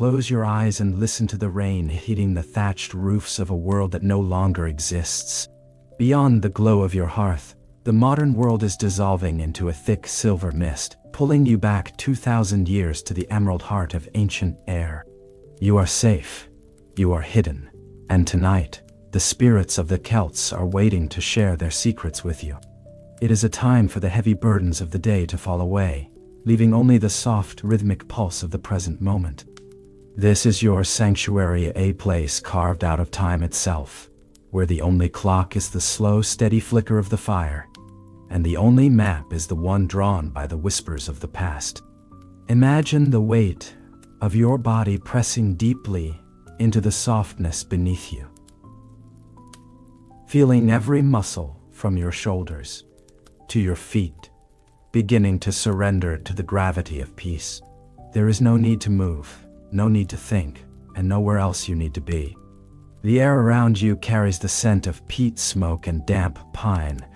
close your eyes and listen to the rain hitting the thatched roofs of a world that no longer exists. Beyond the glow of your hearth, the modern world is dissolving into a thick silver mist, pulling you back 2,000 years to the emerald heart of ancient air. You are safe. You are hidden. And tonight, the spirits of the Celts are waiting to share their secrets with you. It is a time for the heavy burdens of the day to fall away, leaving only the soft, rhythmic pulse of the present moment. This is your sanctuary, a place carved out of time itself, where the only clock is the slow, steady flicker of the fire, and the only map is the one drawn by the whispers of the past. Imagine the weight of your body pressing deeply into the softness beneath you, feeling every muscle from your shoulders to your feet beginning to surrender to the gravity of peace. There is no need to move, no need to think, and nowhere else you need to be. The air around you carries the scent of peat smoke and damp pine,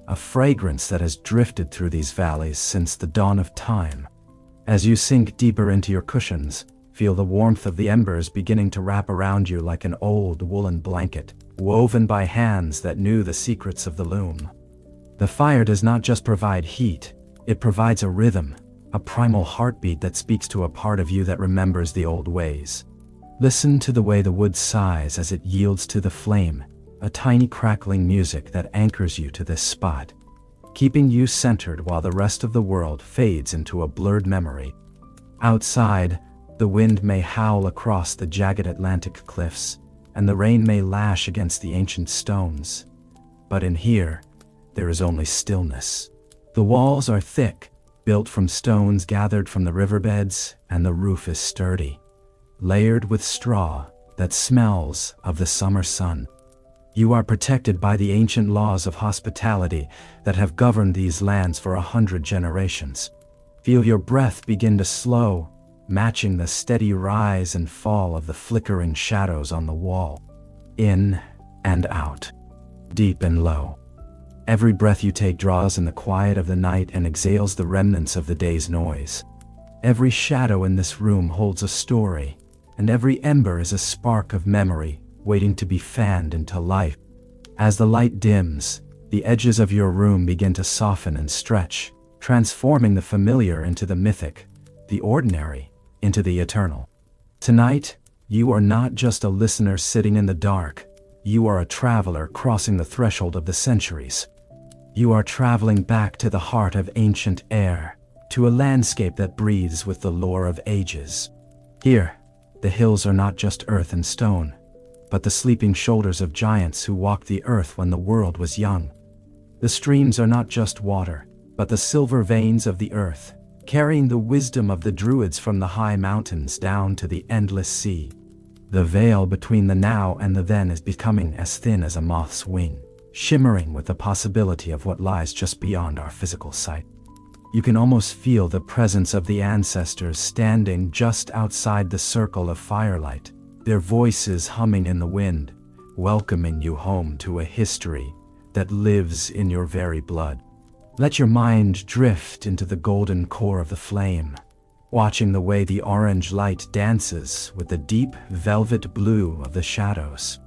a fragrance that has drifted through these valleys since the dawn of time. As you sink deeper into your cushions, feel the warmth of the embers beginning to wrap around you like an old woolen blanket, woven by hands that knew the secrets of the loom. The fire does not just provide heat, it provides a rhythm, a primal heartbeat that speaks to a part of you that remembers the old ways. Listen to the way the wood sighs as it yields to the flame, a tiny crackling music that anchors you to this spot, keeping you centered while the rest of the world fades into a blurred memory. Outside, the wind may howl across the jagged Atlantic cliffs, and the rain may lash against the ancient stones. But in here, there is only stillness. The walls are thick, built from stones gathered from the riverbeds, and the roof is sturdy, layered with straw that smells of the summer sun. You are protected by the ancient laws of hospitality that have governed these lands for 100 generations. Feel your breath begin to slow, matching the steady rise and fall of the flickering shadows on the wall. In and out, deep and low. Every breath you take draws in the quiet of the night and exhales the remnants of the day's noise. Every shadow in this room holds a story, and every ember is a spark of memory waiting to be fanned into life. As the light dims, the edges of your room begin to soften and stretch, transforming the familiar into the mythic, the ordinary into the eternal. Tonight, you are not just a listener sitting in the dark, you are a traveler crossing the threshold of the centuries. You are traveling back to the heart of ancient air, to a landscape that breathes with the lore of ages. Here, the hills are not just earth and stone, but the sleeping shoulders of giants who walked the earth when the world was young. The streams are not just water, but the silver veins of the earth, carrying the wisdom of the druids from the high mountains down to the endless sea. The veil between the now and the then is becoming as thin as a moth's wing, shimmering with the possibility of what lies just beyond our physical sight. You can almost feel the presence of the ancestors standing just outside the circle of firelight, their voices humming in the wind, welcoming you home to a history that lives in your very blood. Let your mind drift into the golden core of the flame, watching the way the orange light dances with the deep velvet blue of the shadows.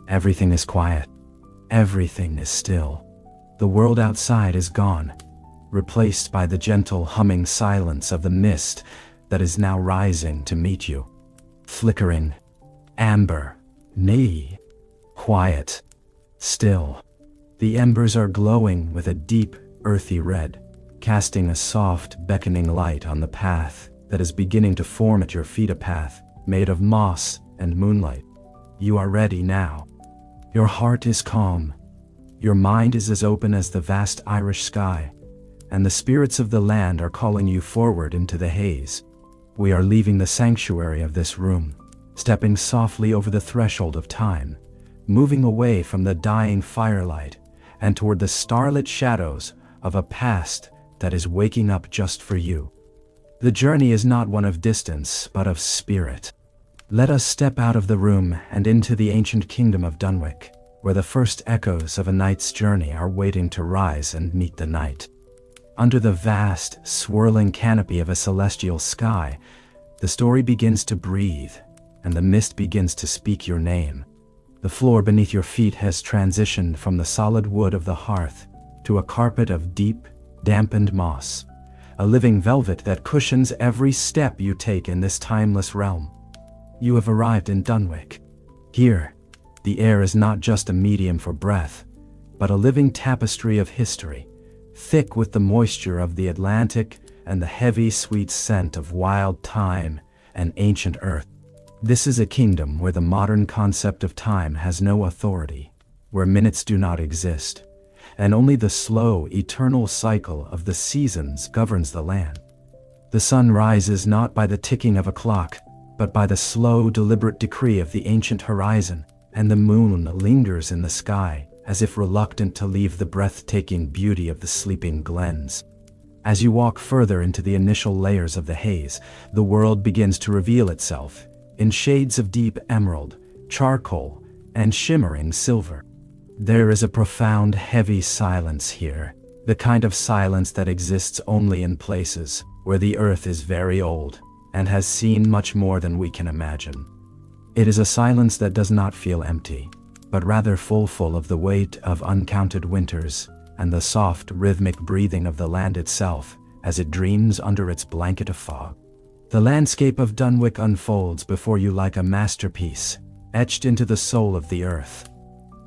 Everything is quiet. Everything is still. The world outside is gone, replaced by the gentle humming silence of the mist that is now rising to meet you. Flickering, amber, nay, quiet, still. The embers are glowing with a deep, earthy red, casting a soft, beckoning light on the path that is beginning to form at your feet, a path made of moss and moonlight. You are ready now. Your heart is calm. Your mind is as open as the vast Irish sky, and the spirits of the land are calling you forward into the haze. We are leaving the sanctuary of this room, stepping softly over the threshold of time, moving away from the dying firelight and toward the starlit shadows of a past that is waking up just for you. The journey is not one of distance, but of spirit. Let us step out of the room and into the ancient kingdom of Dunwick, where the first echoes of a night's journey are waiting to rise and meet the night. Under the vast, swirling canopy of a celestial sky, The story begins to breathe, and the mist begins to speak your name. The floor beneath your feet has transitioned from the solid wood of the hearth to a carpet of deep, dampened moss, a living velvet that cushions every step you take in this timeless realm. You have arrived in Dunwick. Here, the air is not just a medium for breath, but a living tapestry of history, thick with the moisture of the Atlantic and the heavy, sweet scent of wild thyme and ancient earth. This is a kingdom where the modern concept of time has no authority, where minutes do not exist, and only the slow, eternal cycle of the seasons governs the land. The sun rises not by the ticking of a clock, but by the slow, deliberate decree of the ancient horizon, and the moon lingers in the sky, as if reluctant to leave the breathtaking beauty of the sleeping glens. As you walk further into the initial layers of the haze, the world begins to reveal itself in shades of deep emerald, charcoal, and shimmering silver. There is a profound, heavy silence here, the kind of silence that exists only in places where the earth is very old and has seen much more than we can imagine. It is a silence that does not feel empty, but rather full of the weight of uncounted winters and the soft, rhythmic breathing of the land itself as it dreams under its blanket of fog. The landscape of Dunwick unfolds before you like a masterpiece, etched into the soul of the earth.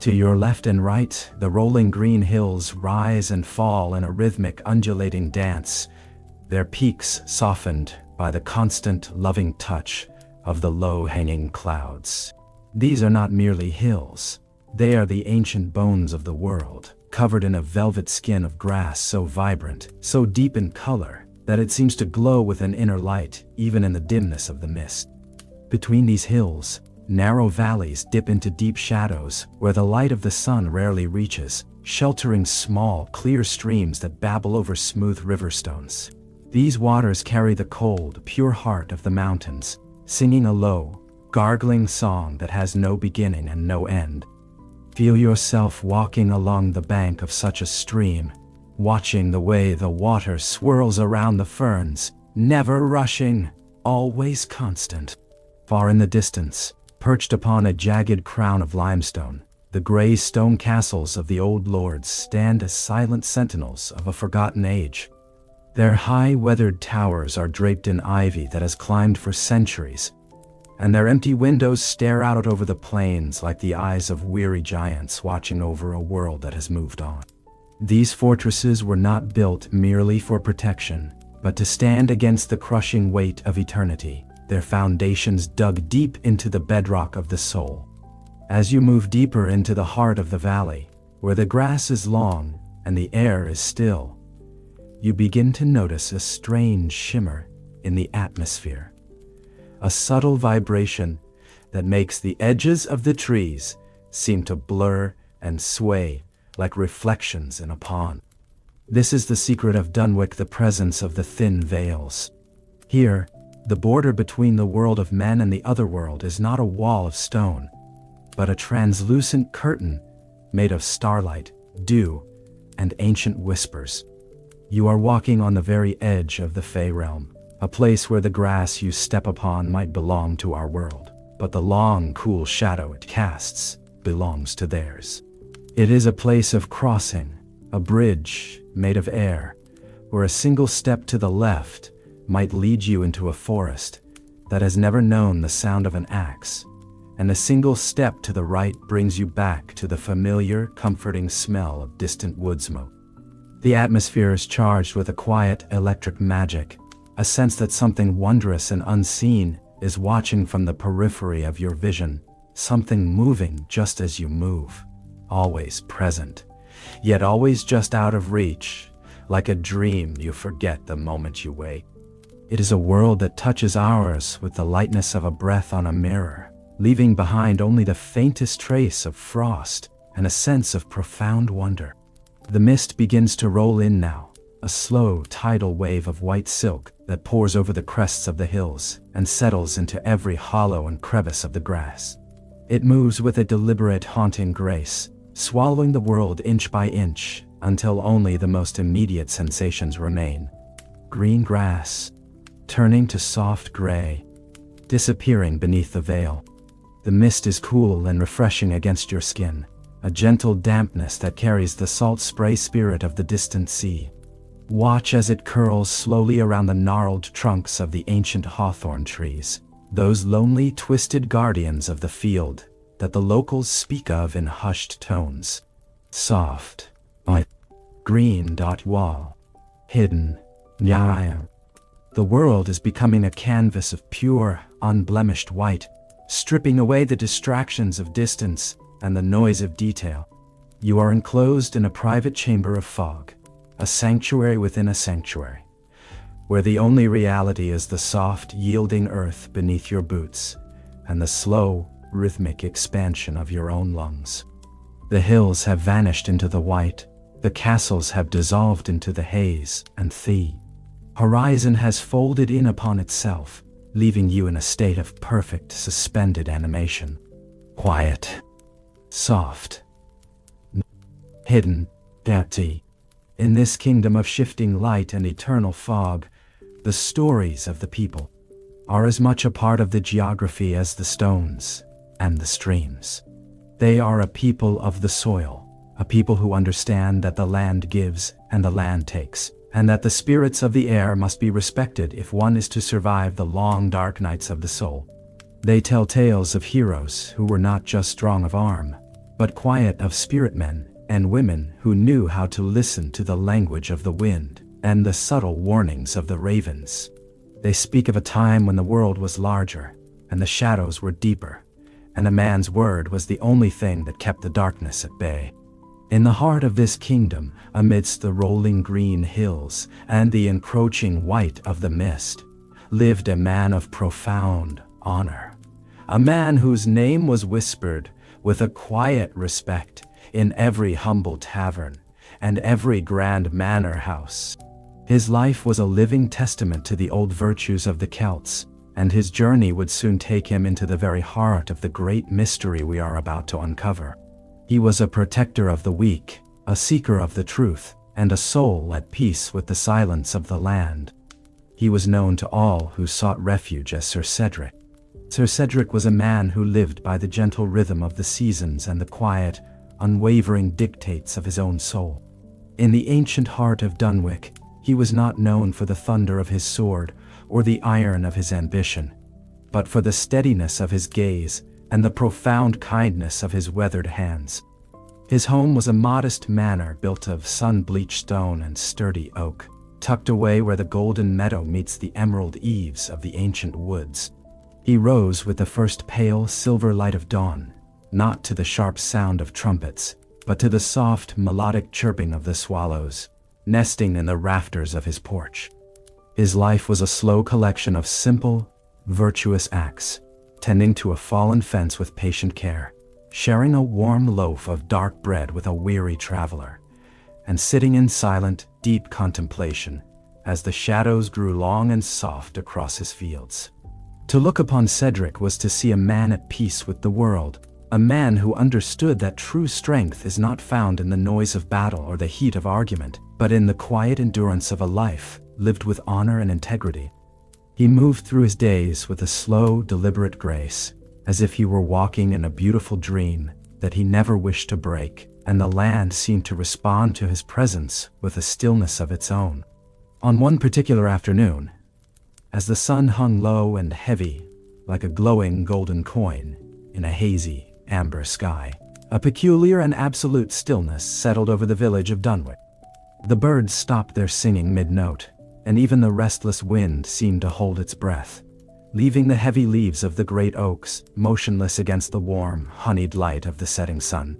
To your left and right, the rolling green hills rise and fall in a rhythmic, undulating dance, their peaks softened by the constant, loving touch of the low-hanging clouds. These are not merely hills. They are the ancient bones of the world, covered in a velvet skin of grass so vibrant, so deep in color, that it seems to glow with an inner light, even in the dimness of the mist. Between these hills, narrow valleys dip into deep shadows where the light of the sun rarely reaches, sheltering small, clear streams that babble over smooth riverstones. These waters carry the cold, pure heart of the mountains, singing a low, gargling song that has no beginning and no end. Feel yourself walking along the bank of such a stream, watching the way the water swirls around the ferns, never rushing, always constant. Far in the distance, perched upon a jagged crown of limestone, the gray stone castles of the old lords stand as silent sentinels of a forgotten age. Their high, weathered towers are draped in ivy that has climbed for centuries, and their empty windows stare out over the plains like the eyes of weary giants watching over a world that has moved on. These fortresses were not built merely for protection, but to stand against the crushing weight of eternity, their foundations dug deep into the bedrock of the soul. As you move deeper into the heart of the valley, where the grass is long and the air is still, you begin to notice a strange shimmer in the atmosphere. A subtle vibration that makes the edges of the trees seem to blur and sway like reflections in a pond. This is the secret of Dunwick, the presence of the thin veils. Here, the border between the world of men and the other world is not a wall of stone, but a translucent curtain made of starlight, dew, and ancient whispers. You are walking on the very edge of the Fey realm, a place where the grass you step upon might belong to our world, but the long, cool shadow it casts belongs to theirs. It is a place of crossing, a bridge made of air, where a single step to the left might lead you into a forest that has never known the sound of an axe, and a single step to the right brings you back to the familiar, comforting smell of distant wood smoke. The atmosphere is charged with a quiet, electric magic, a sense that something wondrous and unseen is watching from the periphery of your vision, something moving just as you move, always present, yet always just out of reach, like a dream you forget the moment you wake. It is a world that touches ours with the lightness of a breath on a mirror, leaving behind only the faintest trace of frost and a sense of profound wonder. The mist begins to roll in now, a slow tidal wave of white silk that pours over the crests of the hills and settles into every hollow and crevice of the grass. It moves with a deliberate, haunting grace, swallowing the world inch by inch until only the most immediate sensations remain. Green grass, turning to soft gray, disappearing beneath the veil. The mist is cool and refreshing against your skin, a gentle dampness that carries the salt spray spirit of the distant sea. Watch as it curls slowly around the gnarled trunks of the ancient hawthorn trees, those lonely, twisted guardians of the field that the locals speak of in hushed tones. Soft, green wall, hidden, the world is becoming a canvas of pure, unblemished white, stripping away the distractions of distance and the noise of detail. You are enclosed in a private chamber of fog, a sanctuary within a sanctuary, where the only reality is the soft, yielding earth beneath your boots and the slow, rhythmic expansion of your own lungs. The hills have vanished into the white, the castles have dissolved into the haze, and the horizon has folded in upon itself, leaving you in a state of perfect, suspended animation. Quiet, soft, hidden, dirty. In this kingdom of shifting light and eternal fog, the stories of the people are as much a part of the geography as the stones and the streams. They are a people of the soil, a people who understand that the land gives and the land takes, and that the spirits of the air must be respected if one is to survive the long dark nights of the soul. They tell tales of heroes who were not just strong of arm, but quiet of spirit, men and women who knew how to listen to the language of the wind and the subtle warnings of the ravens. They speak of a time when the world was larger and the shadows were deeper, and a man's word was the only thing that kept the darkness at bay. In the heart of this kingdom, amidst the rolling green hills and the encroaching white of the mist, lived a man of profound honor, a man whose name was whispered with a quiet respect in every humble tavern and every grand manor house. His life was a living testament to the old virtues of the Celts, and his journey would soon take him into the very heart of the great mystery we are about to uncover. He was a protector of the weak, a seeker of the truth, and a soul at peace with the silence of the land. He was known to all who sought refuge as Sir Cedric. Sir Cedric was a man who lived by the gentle rhythm of the seasons and the quiet, unwavering dictates of his own soul. In the ancient heart of Dunwick, he was not known for the thunder of his sword or the iron of his ambition, but for the steadiness of his gaze and the profound kindness of his weathered hands. His home was a modest manor built of sun-bleached stone and sturdy oak, tucked away where the golden meadow meets the emerald eaves of the ancient woods. He rose with the first pale silver light of dawn, not to the sharp sound of trumpets, but to the soft, melodic chirping of the swallows, nesting in the rafters of his porch. His life was a slow collection of simple, virtuous acts, tending to a fallen fence with patient care, sharing a warm loaf of dark bread with a weary traveler, and sitting in silent, deep contemplation as the shadows grew long and soft across his fields. To look upon Cedric was to see a man at peace with the world, a man who understood that true strength is not found in the noise of battle or the heat of argument, but in the quiet endurance of a life lived with honor and integrity. He moved through his days with a slow, deliberate grace, as if he were walking in a beautiful dream that he never wished to break, and the land seemed to respond to his presence with a stillness of its own. On one particular afternoon, as the sun hung low and heavy, like a glowing golden coin in a hazy, amber sky, a peculiar and absolute stillness settled over the village of Dunwick. The birds stopped their singing mid-note, and even the restless wind seemed to hold its breath, leaving the heavy leaves of the great oaks motionless against the warm, honeyed light of the setting sun.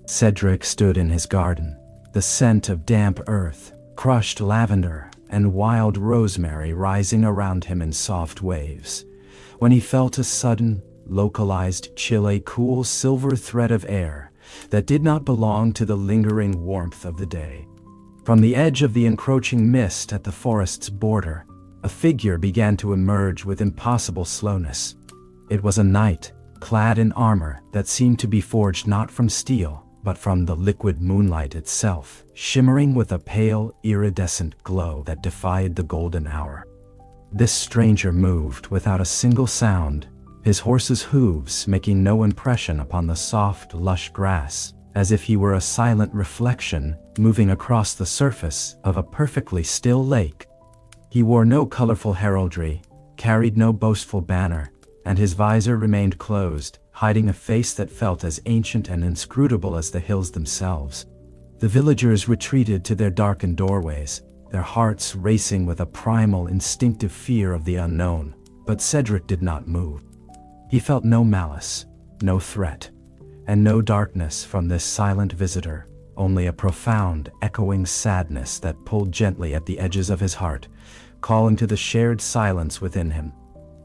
Cedric stood in his garden, the scent of damp earth, crushed lavender, and wild rosemary rising around him in soft waves, when he felt a sudden, localized chill, a cool silver thread of air that did not belong to the lingering warmth of the day. From the edge of the encroaching mist at the forest's border, a figure began to emerge with impossible slowness. It was a knight, clad in armor that seemed to be forged not from steel, but from the liquid moonlight itself, shimmering with a pale, iridescent glow that defied the golden hour. This stranger moved without a single sound, his horse's hooves making no impression upon the soft, lush grass, as if he were a silent reflection moving across the surface of a perfectly still lake. He wore no colorful heraldry, carried no boastful banner, and his visor remained closed, hiding a face that felt as ancient and inscrutable as the hills themselves. The villagers retreated to their darkened doorways, their hearts racing with a primal, instinctive fear of the unknown. But Cedric did not move. He felt no malice, no threat, and no darkness from this silent visitor, only a profound, echoing sadness that pulled gently at the edges of his heart, calling to the shared silence within him.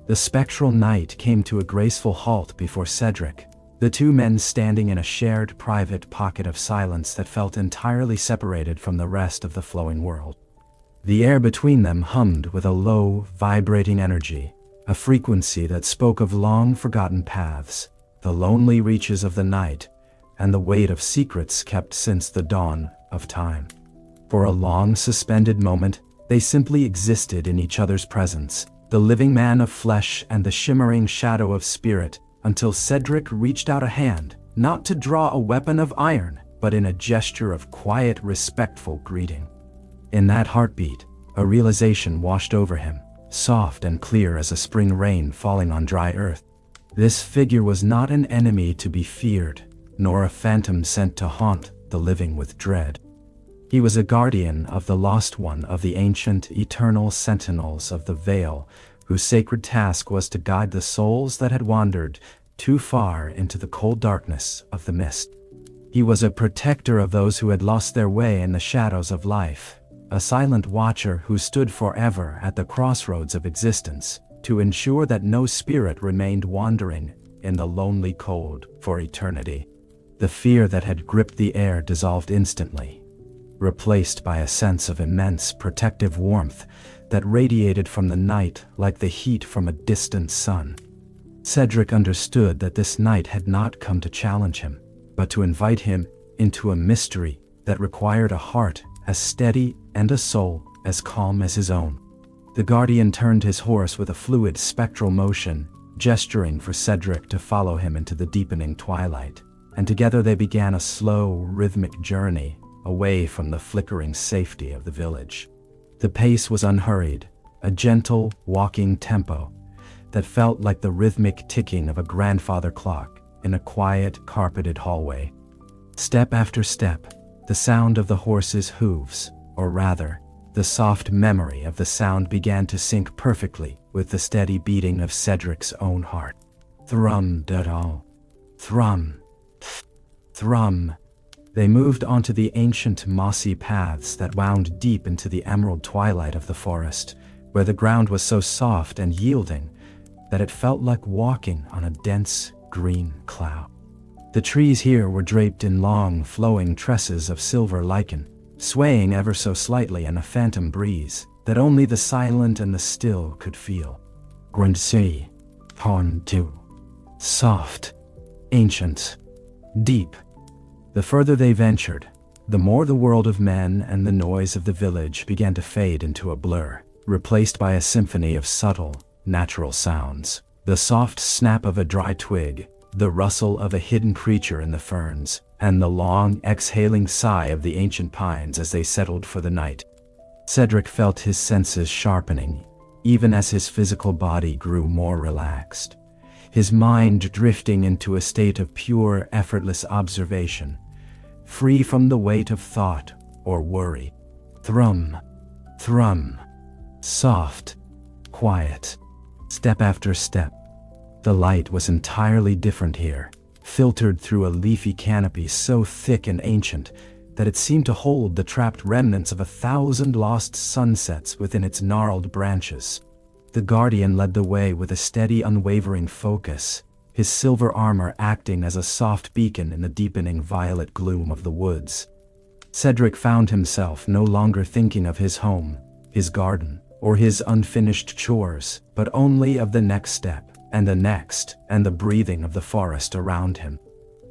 The spectral night came to a graceful halt before Cedric, the two men standing in a shared private pocket of silence that felt entirely separated from the rest of the flowing world. The air between them hummed with a low, vibrating energy, a frequency that spoke of long-forgotten paths, the lonely reaches of the night, and the weight of secrets kept since the dawn of time. For a long, suspended moment, they simply existed in each other's presence, the living man of flesh and the shimmering shadow of spirit, until Cedric reached out a hand, not to draw a weapon of iron, but in a gesture of quiet, respectful greeting. In that heartbeat, a realization washed over him, soft and clear as a spring rain falling on dry earth. This figure was not an enemy to be feared, nor a phantom sent to haunt the living with dread. He was a guardian of the lost one of the ancient, eternal sentinels of the Vale, whose sacred task was to guide the souls that had wandered too far into the cold darkness of the mist. He was a protector of those who had lost their way in the shadows of life, a silent watcher who stood forever at the crossroads of existence, to ensure that no spirit remained wandering in the lonely cold for eternity. The fear that had gripped the air dissolved instantly, replaced by a sense of immense protective warmth that radiated from the night like the heat from a distant sun. Cedric understood that this night had not come to challenge him, but to invite him into a mystery that required a heart as steady and a soul as calm as his own. The guardian turned his horse with a fluid spectral motion, gesturing for Cedric to follow him into the deepening twilight, and together they began a slow, rhythmic journey away from the flickering safety of the village. The pace was unhurried, a gentle, walking tempo that felt like the rhythmic ticking of a grandfather clock in a quiet, carpeted hallway. Step after step, the sound of the horse's hooves, or rather, the soft memory of the sound began to sync perfectly with the steady beating of Cedric's own heart. Thrum-da-dal, thrum, thrum. They moved onto the ancient mossy paths that wound deep into the emerald twilight of the forest, where the ground was so soft and yielding that it felt like walking on a dense green cloud. The trees here were draped in long, flowing tresses of silver lichen, swaying ever so slightly in a phantom breeze that only the silent and the still could feel. Grundsee, Pontu, soft, ancient, deep. The further they ventured, the more the world of men and the noise of the village began to fade into a blur, replaced by a symphony of subtle, natural sounds. The soft snap of a dry twig, the rustle of a hidden creature in the ferns, and the long, exhaling sigh of the ancient pines as they settled for the night. Cedric felt his senses sharpening, even as his physical body grew more relaxed, his mind drifting into a state of pure, effortless observation, free from the weight of thought or worry. Thrum, thrum, soft, quiet, step after step. The light was entirely different here, filtered through a leafy canopy so thick and ancient that it seemed to hold the trapped remnants of 1,000 lost sunsets within its gnarled branches. The guardian led the way with a steady, unwavering focus, his silver armor acting as a soft beacon in the deepening violet gloom of the woods. Cedric found himself no longer thinking of his home, his garden, or his unfinished chores, but only of the next step, and the next, and the breathing of the forest around him.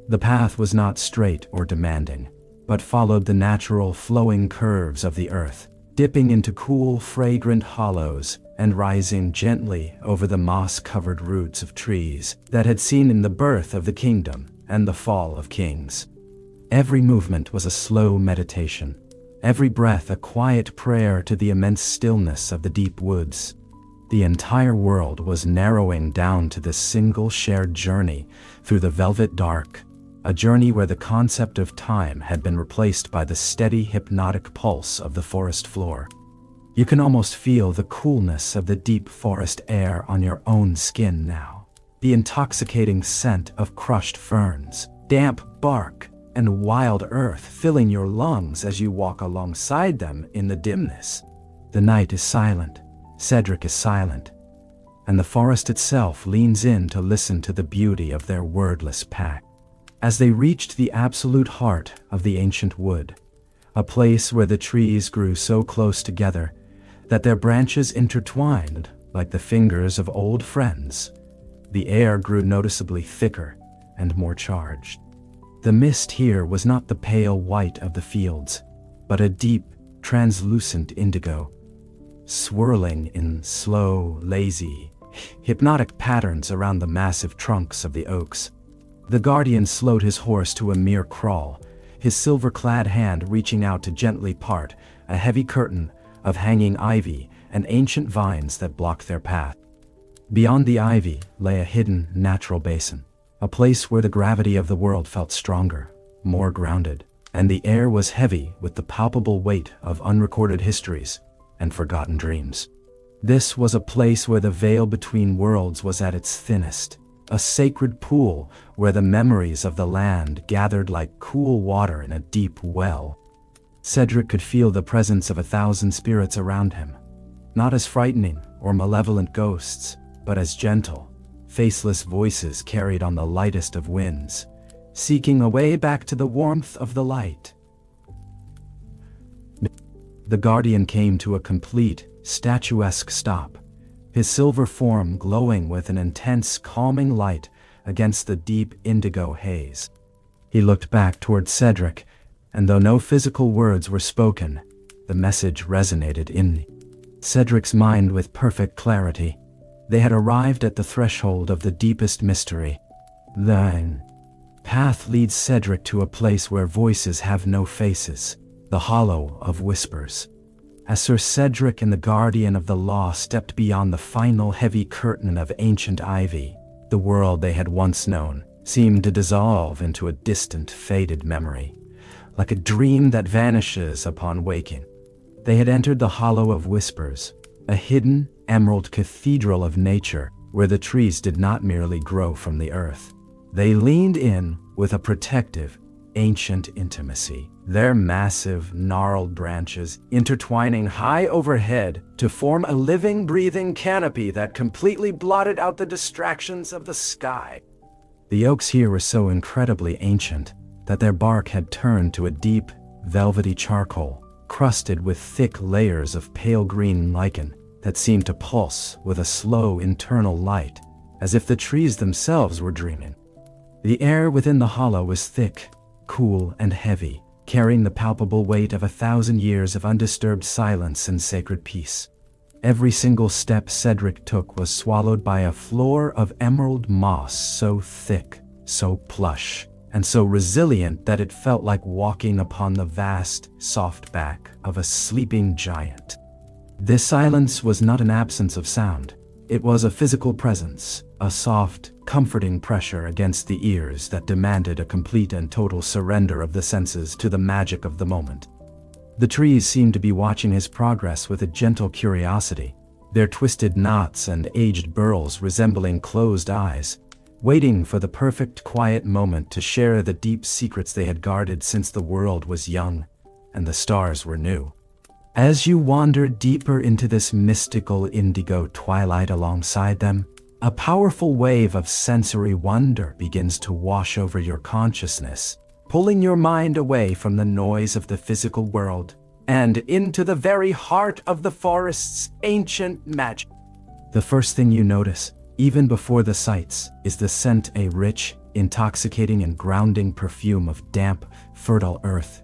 The path was not straight or demanding, but followed the natural flowing curves of the earth, dipping into cool, fragrant hollows and rising gently over the moss-covered roots of trees that had seen in the birth of the kingdom and the fall of kings. Every movement was a slow meditation, every breath a quiet prayer to the immense stillness of the deep woods. The entire world was narrowing down to this single shared journey through the velvet dark, a journey where the concept of time had been replaced by the steady hypnotic pulse of the forest floor. You can almost feel the coolness of the deep forest air on your own skin now, the intoxicating scent of crushed ferns, damp bark, and wild earth filling your lungs as you walk alongside them in the dimness. The night is silent, Cedric is silent, and the forest itself leans in to listen to the beauty of their wordless pact. As they reached the absolute heart of the ancient wood, a place where the trees grew so close together that their branches intertwined like the fingers of old friends, the air grew noticeably thicker and more charged. The mist here was not the pale white of the fields, but a deep, translucent indigo, swirling in slow, lazy, hypnotic patterns around the massive trunks of the oaks. The guardian slowed his horse to a mere crawl, his silver-clad hand reaching out to gently part a heavy curtain of hanging ivy and ancient vines that blocked their path. Beyond the ivy lay a hidden, natural basin, a place where the gravity of the world felt stronger, more grounded, and the air was heavy with the palpable weight of unrecorded histories and forgotten dreams. This was a place where the veil between worlds was at its thinnest, a sacred pool where the memories of the land gathered like cool water in a deep well. Cedric could feel the presence of 1,000 spirits around him, not as frightening or malevolent ghosts, but as gentle, faceless voices carried on the lightest of winds, seeking a way back to the warmth of the light. The guardian came to a complete, statuesque stop, his silver form glowing with an intense, calming light against the deep indigo haze. He looked back toward Cedric, and though no physical words were spoken, the message resonated in Cedric's mind with perfect clarity. They had arrived at the threshold of the deepest mystery. The path leads Cedric to a place where voices have no faces, the hollow of whispers. As Sir Cedric and the guardian of the law stepped beyond the final heavy curtain of ancient ivy, the world they had once known seemed to dissolve into a distant, faded memory, like a dream that vanishes upon waking. They had entered the hollow of whispers, a hidden, emerald cathedral of nature where the trees did not merely grow from the earth. They leaned in with a protective, ancient intimacy, their massive, gnarled branches intertwining high overhead to form a living, breathing canopy that completely blotted out the distractions of the sky. The oaks here were so incredibly ancient that their bark had turned to a deep, velvety charcoal, crusted with thick layers of pale green lichen that seemed to pulse with a slow internal light, as if the trees themselves were dreaming. The air within the hollow was thick, cool, and heavy, carrying the palpable weight of 1,000 years of undisturbed silence and sacred peace. Every single step Cedric took was swallowed by a floor of emerald moss so thick, so plush, and so resilient that it felt like walking upon the vast, soft back of a sleeping giant. This silence was not an absence of sound. It was a physical presence, a soft, comforting pressure against the ears that demanded a complete and total surrender of the senses to the magic of the moment. The trees seemed to be watching his progress with a gentle curiosity, their twisted knots and aged burls resembling closed eyes, waiting for the perfect quiet moment to share the deep secrets they had guarded since the world was young and the stars were new. As you wander deeper into this mystical indigo twilight alongside them, a powerful wave of sensory wonder begins to wash over your consciousness, pulling your mind away from the noise of the physical world and into the very heart of the forest's ancient magic. The first thing you notice, even before the sights, is the scent, a rich, intoxicating and grounding perfume of damp, fertile earth,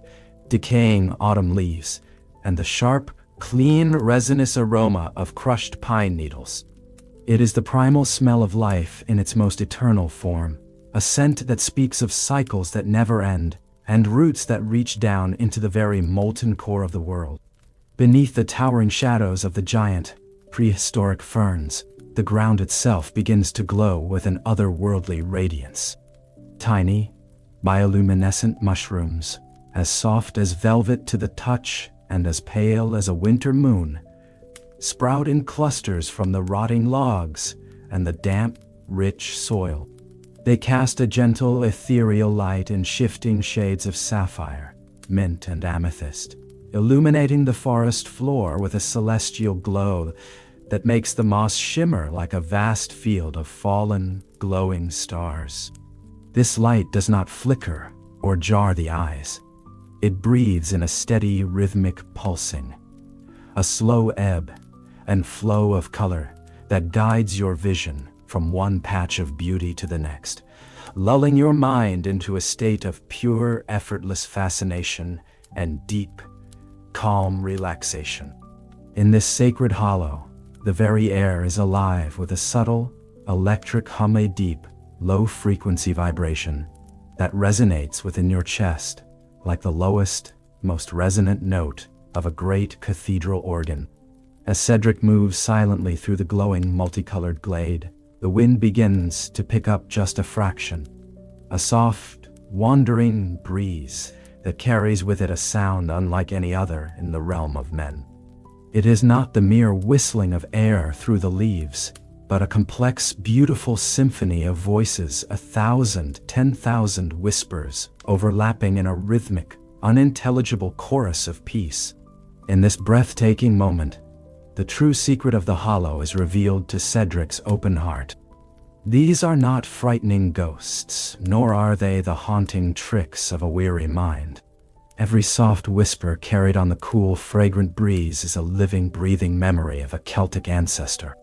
decaying autumn leaves, and the sharp, clean, resinous aroma of crushed pine needles. It is the primal smell of life in its most eternal form, a scent that speaks of cycles that never end, and roots that reach down into the very molten core of the world. Beneath the towering shadows of the giant, prehistoric ferns, the ground itself begins to glow with an otherworldly radiance. Tiny, bioluminescent mushrooms, as soft as velvet to the touch and as pale as a winter moon, sprout in clusters from the rotting logs and the damp, rich soil. They cast a gentle, ethereal light in shifting shades of sapphire, mint and amethyst, illuminating the forest floor with a celestial glow that makes the moss shimmer like a vast field of fallen, glowing stars. This light does not flicker or jar the eyes. It breathes in a steady, rhythmic pulsing, a slow ebb and flow of color that guides your vision from one patch of beauty to the next, lulling your mind into a state of pure, effortless fascination and deep, calm relaxation. In this sacred hollow, the very air is alive with a subtle, electric hum, a deep, low-frequency vibration that resonates within your chest like the lowest, most resonant note of a great cathedral organ. As Cedric moves silently through the glowing, multicolored glade, the wind begins to pick up just a fraction, a soft, wandering breeze that carries with it a sound unlike any other in the realm of men. It is not the mere whistling of air through the leaves, but a complex, beautiful symphony of voices, 1,000, 10,000 whispers overlapping in a rhythmic, unintelligible chorus of peace. In this breathtaking moment, the true secret of the hollow is revealed to Cedric's open heart. These are not frightening ghosts, nor are they the haunting tricks of a weary mind. Every soft whisper carried on the cool, fragrant breeze is a living, breathing memory of a Celtic ancestor.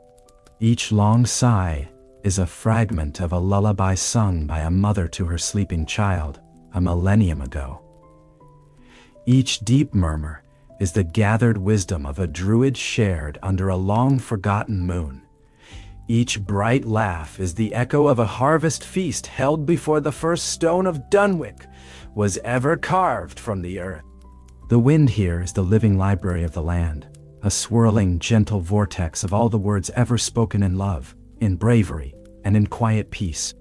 Each long sigh is a fragment of a lullaby sung by a mother to her sleeping child a millennium ago. Each deep murmur is the gathered wisdom of a druid shared under a long-forgotten moon. Each bright laugh is the echo of a harvest feast held before the first stone of Dunwick was ever carved from the earth. The wind here is the living library of the land, a swirling, gentle vortex of all the words ever spoken in love, in bravery, and in quiet peace.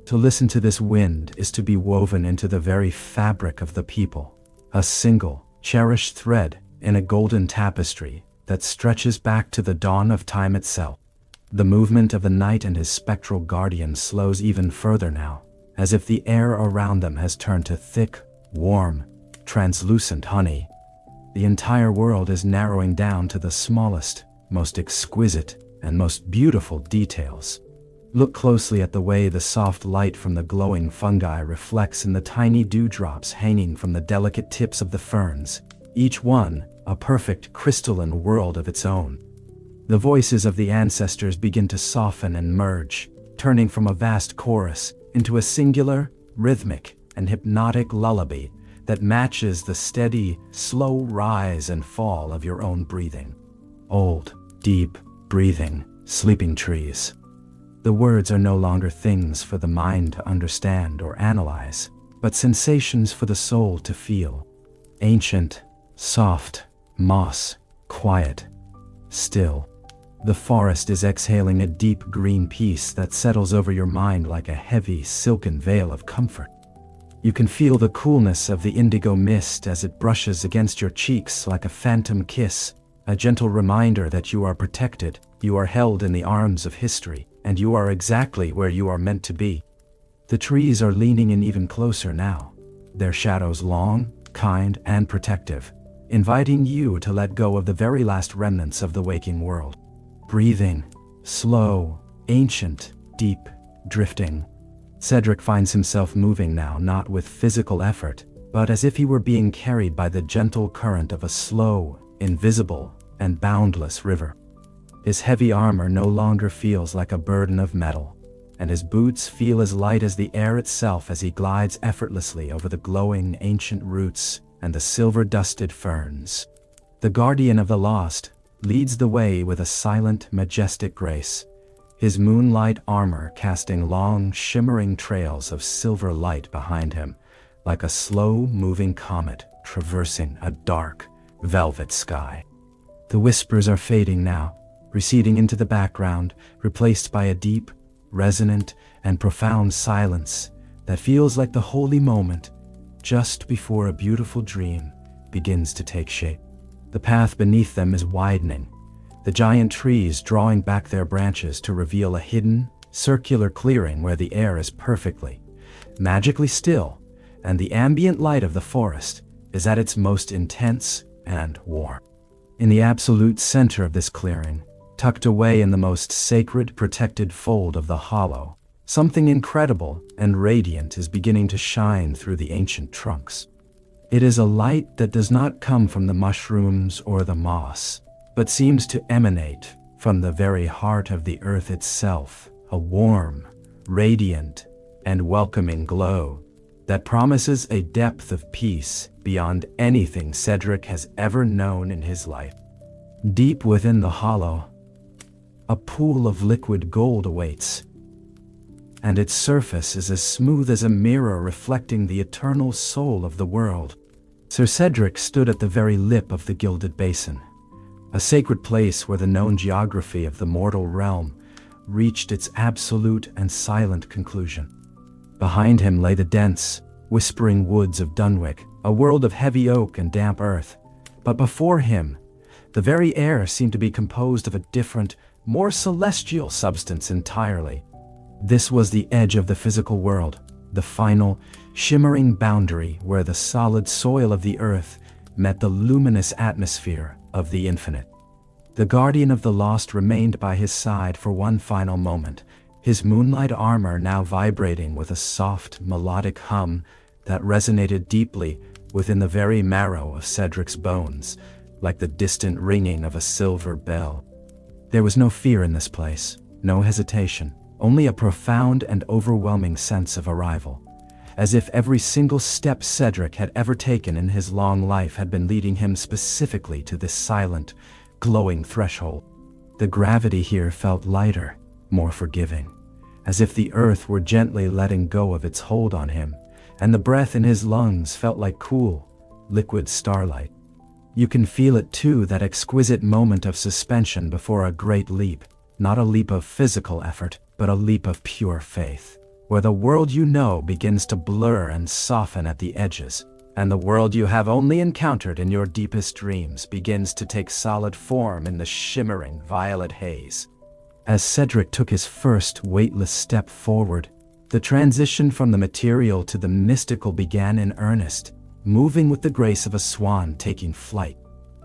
To listen to this wind is to be woven into the very fabric of the people, a single, cherished thread in a golden tapestry that stretches back to the dawn of time itself. The movement of the night and his spectral guardian slows even further now, as if the air around them has turned to thick, warm, translucent honey. The entire world is narrowing down to the smallest, most exquisite, and most beautiful details. Look closely at the way the soft light from the glowing fungi reflects in the tiny dewdrops hanging from the delicate tips of the ferns, each one a perfect crystalline world of its own. The voices of the ancestors begin to soften and merge, turning from a vast chorus into a singular, rhythmic, and hypnotic lullaby that matches the steady, slow rise and fall of your own breathing. Old, deep, breathing, sleeping trees. The words are no longer things for the mind to understand or analyze, but sensations for the soul to feel. Ancient, soft, moss, quiet, still. The forest is exhaling a deep green peace that settles over your mind like a heavy, silken veil of comfort. You can feel the coolness of the indigo mist as it brushes against your cheeks like a phantom kiss, a gentle reminder that you are protected, you are held in the arms of history, and you are exactly where you are meant to be. The trees are leaning in even closer now, their shadows long, kind, and protective, inviting you to let go of the very last remnants of the waking world. Breathing, slow, ancient, deep, drifting. Cedric finds himself moving now not with physical effort, but as if he were being carried by the gentle current of a slow, invisible, and boundless river. His heavy armor no longer feels like a burden of metal, and his boots feel as light as the air itself as he glides effortlessly over the glowing ancient roots and the silver-dusted ferns. The guardian of the lost leads the way with a silent, majestic grace, his moonlight armor casting long, shimmering trails of silver light behind him, like a slow-moving comet traversing a dark, velvet sky. The whispers are fading now, receding into the background, replaced by a deep, resonant, and profound silence that feels like the holy moment just before a beautiful dream begins to take shape. The path beneath them is widening, the giant trees drawing back their branches to reveal a hidden, circular clearing where the air is perfectly, magically still, and the ambient light of the forest is at its most intense and warm. In the absolute center of this clearing, tucked away in the most sacred, protected fold of the hollow, something incredible and radiant is beginning to shine through the ancient trunks. It is a light that does not come from the mushrooms or the moss, but seems to emanate from the very heart of the earth itself, a warm, radiant, and welcoming glow that promises a depth of peace beyond anything Cedric has ever known in his life. Deep within the hollow, a pool of liquid gold awaits, and its surface is as smooth as a mirror reflecting the eternal soul of the world. Sir Cedric stood at the very lip of the Golden Basin, a sacred place where the known geography of the mortal realm reached its absolute and silent conclusion. Behind him lay the dense, whispering woods of Dunwick, a world of heavy oak and damp earth. But before him, the very air seemed to be composed of a different, more celestial substance entirely. This was the edge of the physical world, the final, shimmering boundary where the solid soil of the earth met the luminous atmosphere of the infinite. The guardian of the lost remained by his side for one final moment, his moonlight armor now vibrating with a soft, melodic hum that resonated deeply within the very marrow of Cedric's bones, like the distant ringing of a silver bell. There was no fear in this place, no hesitation, only a profound and overwhelming sense of arrival, as if every single step Cedric had ever taken in his long life had been leading him specifically to this silent, glowing threshold. The gravity here felt lighter, more forgiving, as if the earth were gently letting go of its hold on him, and the breath in his lungs felt like cool, liquid starlight. You can feel it too, that exquisite moment of suspension before a great leap, not a leap of physical effort, but a leap of pure faith, where the world you know begins to blur and soften at the edges, and the world you have only encountered in your deepest dreams begins to take solid form in the shimmering violet haze. As Cedric took his first weightless step forward, the transition from the material to the mystical began in earnest, moving with the grace of a swan taking flight.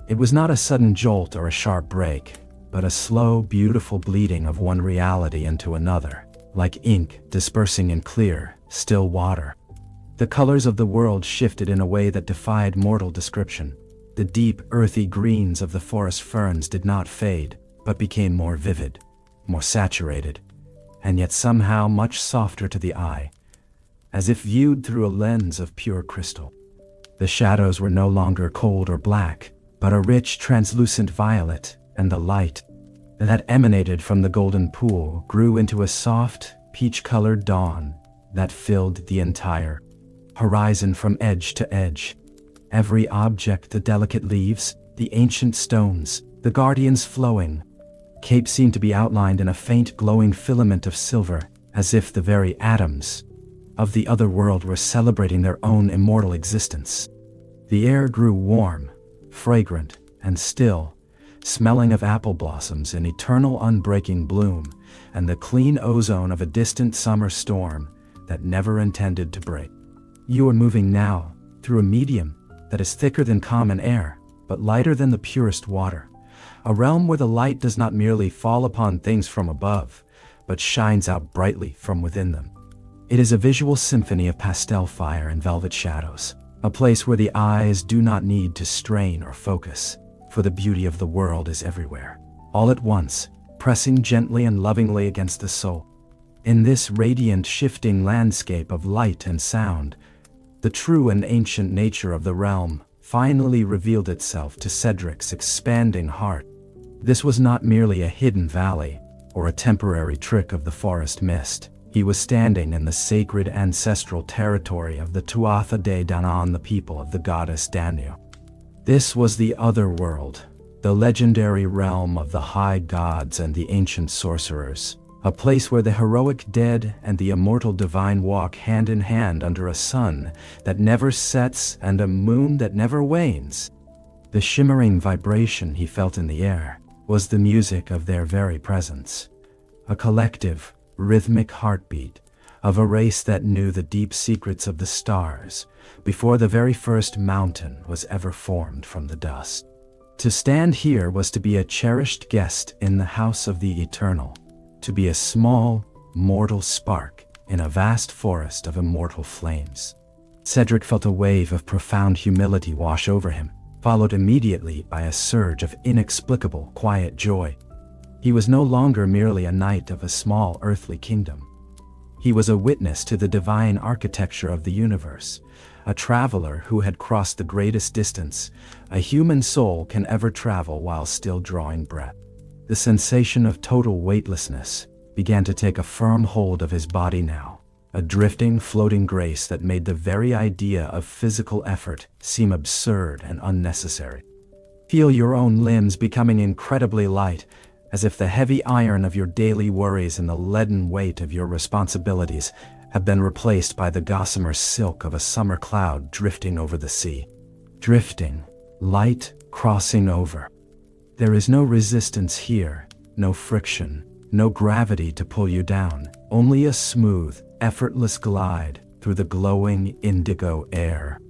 It was not a sudden jolt or a sharp break, but a slow, beautiful bleeding of one reality into another, like ink dispersing in clear, still water. The colors of the world shifted in a way that defied mortal description. The deep, earthy greens of the forest ferns did not fade, but became more vivid, more saturated, and yet somehow much softer to the eye, as if viewed through a lens of pure crystal. The shadows were no longer cold or black, but a rich, translucent violet, and the light that emanated from the golden pool grew into a soft, peach-colored dawn that filled the entire horizon from edge to edge. Every object, the delicate leaves, the ancient stones, the guardian's flowing cape seemed to be outlined in a faint glowing filament of silver, as if the very atoms of the other world were celebrating their own immortal existence. The air grew warm, fragrant, and still, smelling of apple blossoms in eternal unbreaking bloom, and the clean ozone of a distant summer storm that never intended to break. You are moving now through a medium that is thicker than common air, but lighter than the purest water, a realm where the light does not merely fall upon things from above, but shines out brightly from within them. It is a visual symphony of pastel fire and velvet shadows, a place where the eyes do not need to strain or focus, for the beauty of the world is everywhere, all at once, pressing gently and lovingly against the soul. In this radiant, shifting landscape of light and sound, the true and ancient nature of the realm finally revealed itself to Cedric's expanding heart. This was not merely a hidden valley, or a temporary trick of the forest mist. He was standing in the sacred ancestral territory of the Tuatha Dé Danann, the people of the goddess Danu. This was the other world, the legendary realm of the high gods and the ancient sorcerers, a place where the heroic dead and the immortal divine walk hand in hand under a sun that never sets and a moon that never wanes. The shimmering vibration he felt in the air was the music of their very presence, a collective, rhythmic heartbeat of a race that knew the deep secrets of the stars before the very first mountain was ever formed from the dust. To stand here was to be a cherished guest in the house of the eternal, to be a small, mortal spark in a vast forest of immortal flames. Cedric felt a wave of profound humility wash over him, followed immediately by a surge of inexplicable, quiet joy. He was no longer merely a knight of a small earthly kingdom. He was a witness to the divine architecture of the universe, a traveler who had crossed the greatest distance a human soul can ever travel while still drawing breath. The sensation of total weightlessness began to take a firm hold of his body now, a drifting, floating grace that made the very idea of physical effort seem absurd and unnecessary. Feel your own limbs becoming incredibly light, as if the heavy iron of your daily worries and the leaden weight of your responsibilities have been replaced by the gossamer silk of a summer cloud drifting over the sea. Drifting, light crossing over. There is no resistance here, no friction, no gravity to pull you down, only a smooth, effortless glide through the glowing indigo air.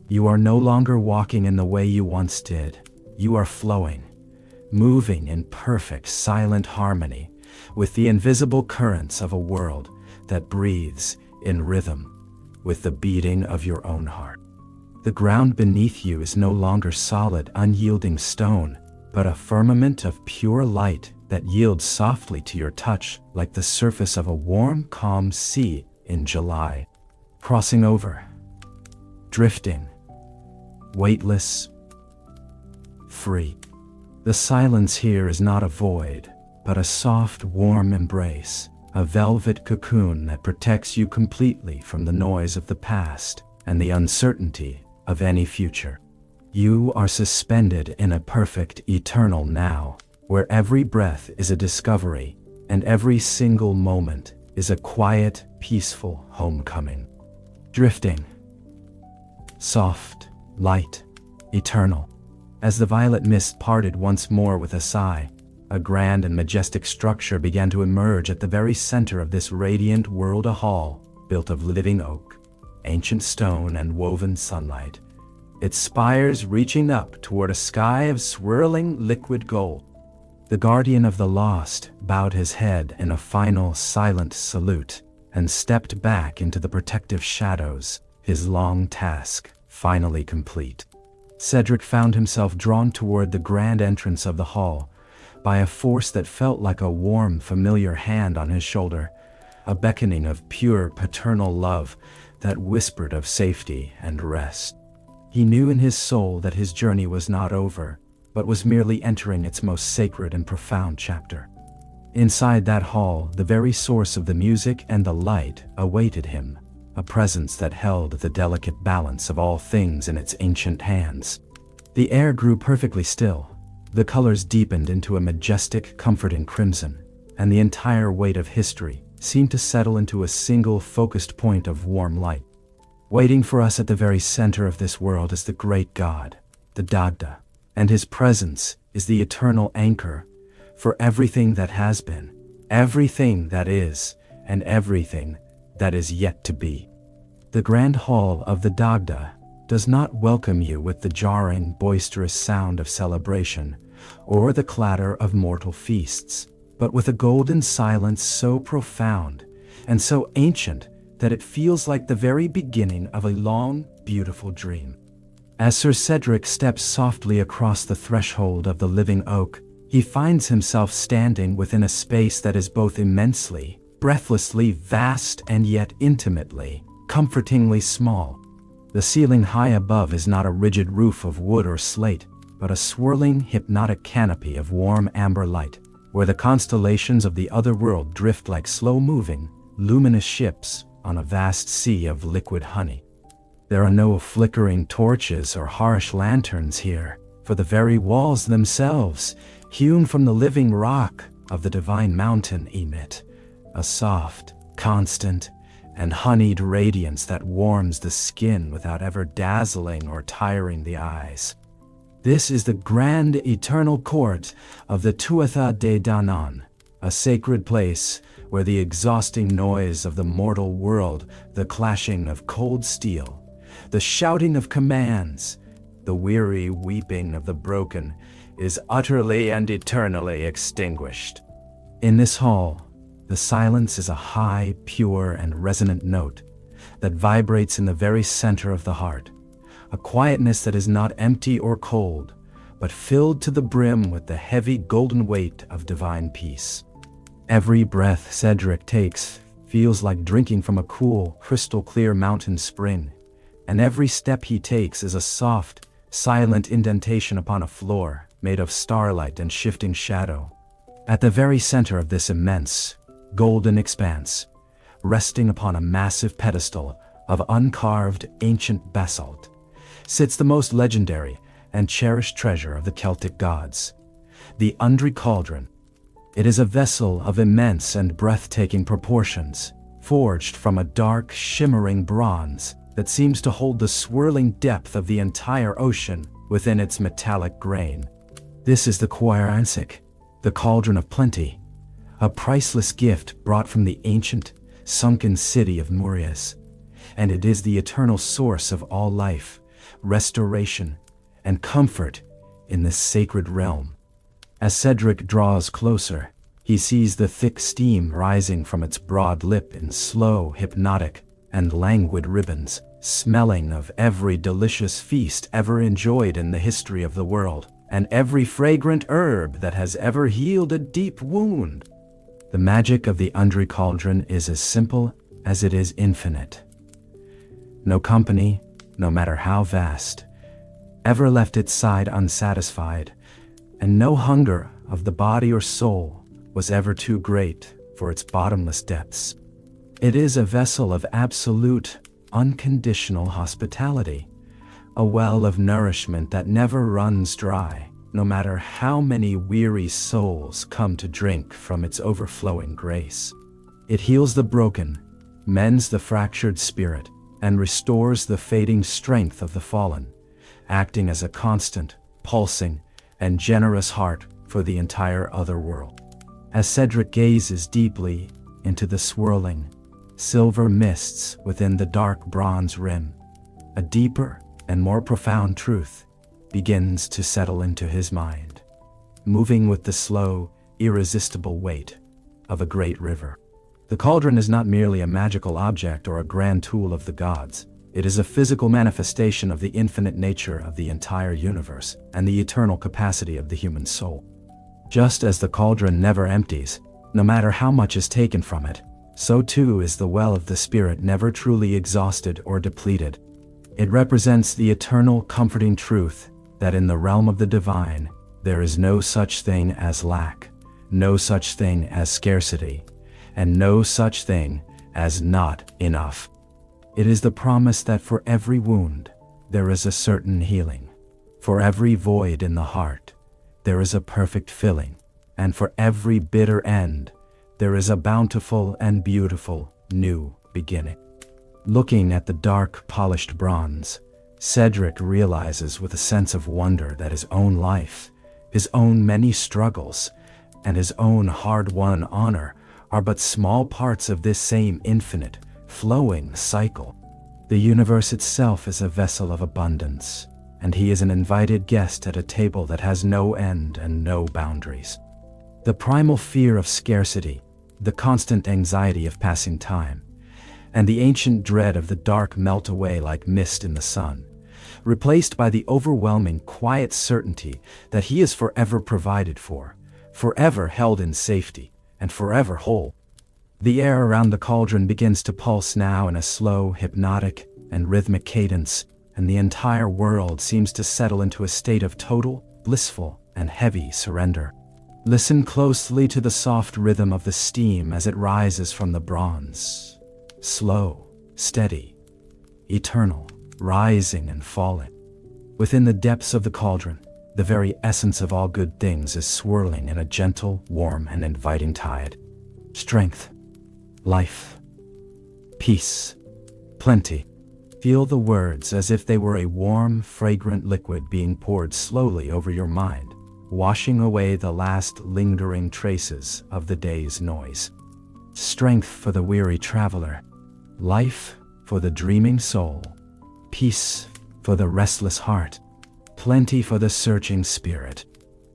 You are no longer walking in the way you once did. You are flowing, moving in perfect, silent harmony with the invisible currents of a world that breathes in rhythm with the beating of your own heart. The ground beneath you is no longer solid, unyielding stone, but a firmament of pure light that yields softly to your touch like the surface of a warm, calm sea in July. Crossing over, drifting, weightless, free. The silence here is not a void, but a soft, warm embrace, a velvet cocoon that protects you completely from the noise of the past and the uncertainty of any future. You are suspended in a perfect, eternal now, where every breath is a discovery and every single moment is a quiet, peaceful homecoming. Drifting, soft, light, eternal. As the violet mist parted once more with a sigh, a grand and majestic structure began to emerge at the very center of this radiant world, a hall built of living oak, ancient stone and woven sunlight, its spires reaching up toward a sky of swirling liquid gold. The guardian of the lost bowed his head in a final silent salute and stepped back into the protective shadows, his long task finally complete. Cedric found himself drawn toward the grand entrance of the hall by a force that felt like a warm, familiar hand on his shoulder, a beckoning of pure paternal love that whispered of safety and rest. He knew in his soul that his journey was not over, but was merely entering its most sacred and profound chapter. Inside that hall, the very source of the music and the light awaited him, a presence that held the delicate balance of all things in its ancient hands. The air grew perfectly still, the colors deepened into a majestic, comforting crimson, and the entire weight of history seemed to settle into a single focused point of warm light. Waiting for us at the very center of this world is the great God, the Dagda, and his presence is the eternal anchor for everything that has been, everything that is, and everything that is yet to be. The grand hall of the Dagda does not welcome you with the jarring, boisterous sound of celebration or the clatter of mortal feasts, but with a golden silence so profound and so ancient that it feels like the very beginning of a long, beautiful dream. As Sir Cedric steps softly across the threshold of the living oak, he finds himself standing within a space that is both immensely, breathlessly vast and yet intimately, comfortingly small. The ceiling high above is not a rigid roof of wood or slate, but a swirling, hypnotic canopy of warm amber light, where the constellations of the other world drift like slow-moving, luminous ships on a vast sea of liquid honey. There are no flickering torches or harsh lanterns here, for the very walls themselves, hewn from the living rock of the divine mountain, emit a soft, constant, and honeyed radiance that warms the skin without ever dazzling or tiring the eyes. This is the grand eternal court of the Tuatha Dé Danann, a sacred place where the exhausting noise of the mortal world, the clashing of cold steel, the shouting of commands, the weary weeping of the broken, is utterly and eternally extinguished. In this hall, the silence is a high, pure, and resonant note that vibrates in the very center of the heart, a quietness that is not empty or cold, but filled to the brim with the heavy golden weight of divine peace. Every breath Cedric takes feels like drinking from a cool, crystal-clear mountain spring, and every step he takes is a soft, silent indentation upon a floor made of starlight and shifting shadow. At the very center of this immense, golden expanse, resting upon a massive pedestal of uncarved ancient basalt, sits the most legendary and cherished treasure of the Celtic gods, the Undri Cauldron. It is a vessel of immense and breathtaking proportions, forged from a dark, shimmering bronze that seems to hold the swirling depth of the entire ocean within its metallic grain. This is the Cuaransik, the Cauldron of Plenty, a priceless gift brought from the ancient, sunken city of Murias, and it is the eternal source of all life, restoration, and comfort in this sacred realm. As Cedric draws closer, he sees the thick steam rising from its broad lip in slow, hypnotic, and languid ribbons, smelling of every delicious feast ever enjoyed in the history of the world, and every fragrant herb that has ever healed a deep wound. The magic of the Undri Cauldron is as simple as it is infinite. No company, no matter how vast, ever left its side unsatisfied, and no hunger of the body or soul was ever too great for its bottomless depths. It is a vessel of absolute, unconditional hospitality, a well of nourishment that never runs dry, no matter how many weary souls come to drink from its overflowing grace. It heals the broken, mends the fractured spirit, and restores the fading strength of the fallen, acting as a constant, pulsing, and generous heart for the entire other world. As Cedric gazes deeply into the swirling, silver mists within the dark bronze rim, a deeper and more profound truth begins to settle into his mind, moving with the slow, irresistible weight of a great river. The cauldron is not merely a magical object or a grand tool of the gods. It is a physical manifestation of the infinite nature of the entire universe and the eternal capacity of the human soul. Just as the cauldron never empties, no matter how much is taken from it, so too is the well of the spirit never truly exhausted or depleted. It represents the eternal, comforting truth that in the realm of the divine, there is no such thing as lack, no such thing as scarcity, and no such thing as not enough. It is the promise that for every wound, there is a certain healing. For every void in the heart, there is a perfect filling. And for every bitter end, there is a bountiful and beautiful new beginning. Looking at the dark, polished bronze, Cedric realizes with a sense of wonder that his own life, his own many struggles, and his own hard-won honor are but small parts of this same infinite, flowing cycle. The universe itself is a vessel of abundance, and he is an invited guest at a table that has no end and no boundaries. The primal fear of scarcity, the constant anxiety of passing time, and the ancient dread of the dark melt away like mist in the sun, replaced by the overwhelming quiet certainty that he is forever provided for, forever held in safety, and forever whole. The air around the cauldron begins to pulse now in a slow, hypnotic, and rhythmic cadence, and the entire world seems to settle into a state of total, blissful, and heavy surrender. Listen closely to the soft rhythm of the steam as it rises from the bronze. Slow, steady, eternal, rising and falling. Within the depths of the cauldron, the very essence of all good things is swirling in a gentle, warm, and inviting tide. Strength, life, peace, plenty. Feel the words as if they were a warm, fragrant liquid being poured slowly over your mind, washing away the last lingering traces of the day's noise. Strength for the weary traveler, life for the dreaming soul, peace for the restless heart, plenty for the searching spirit.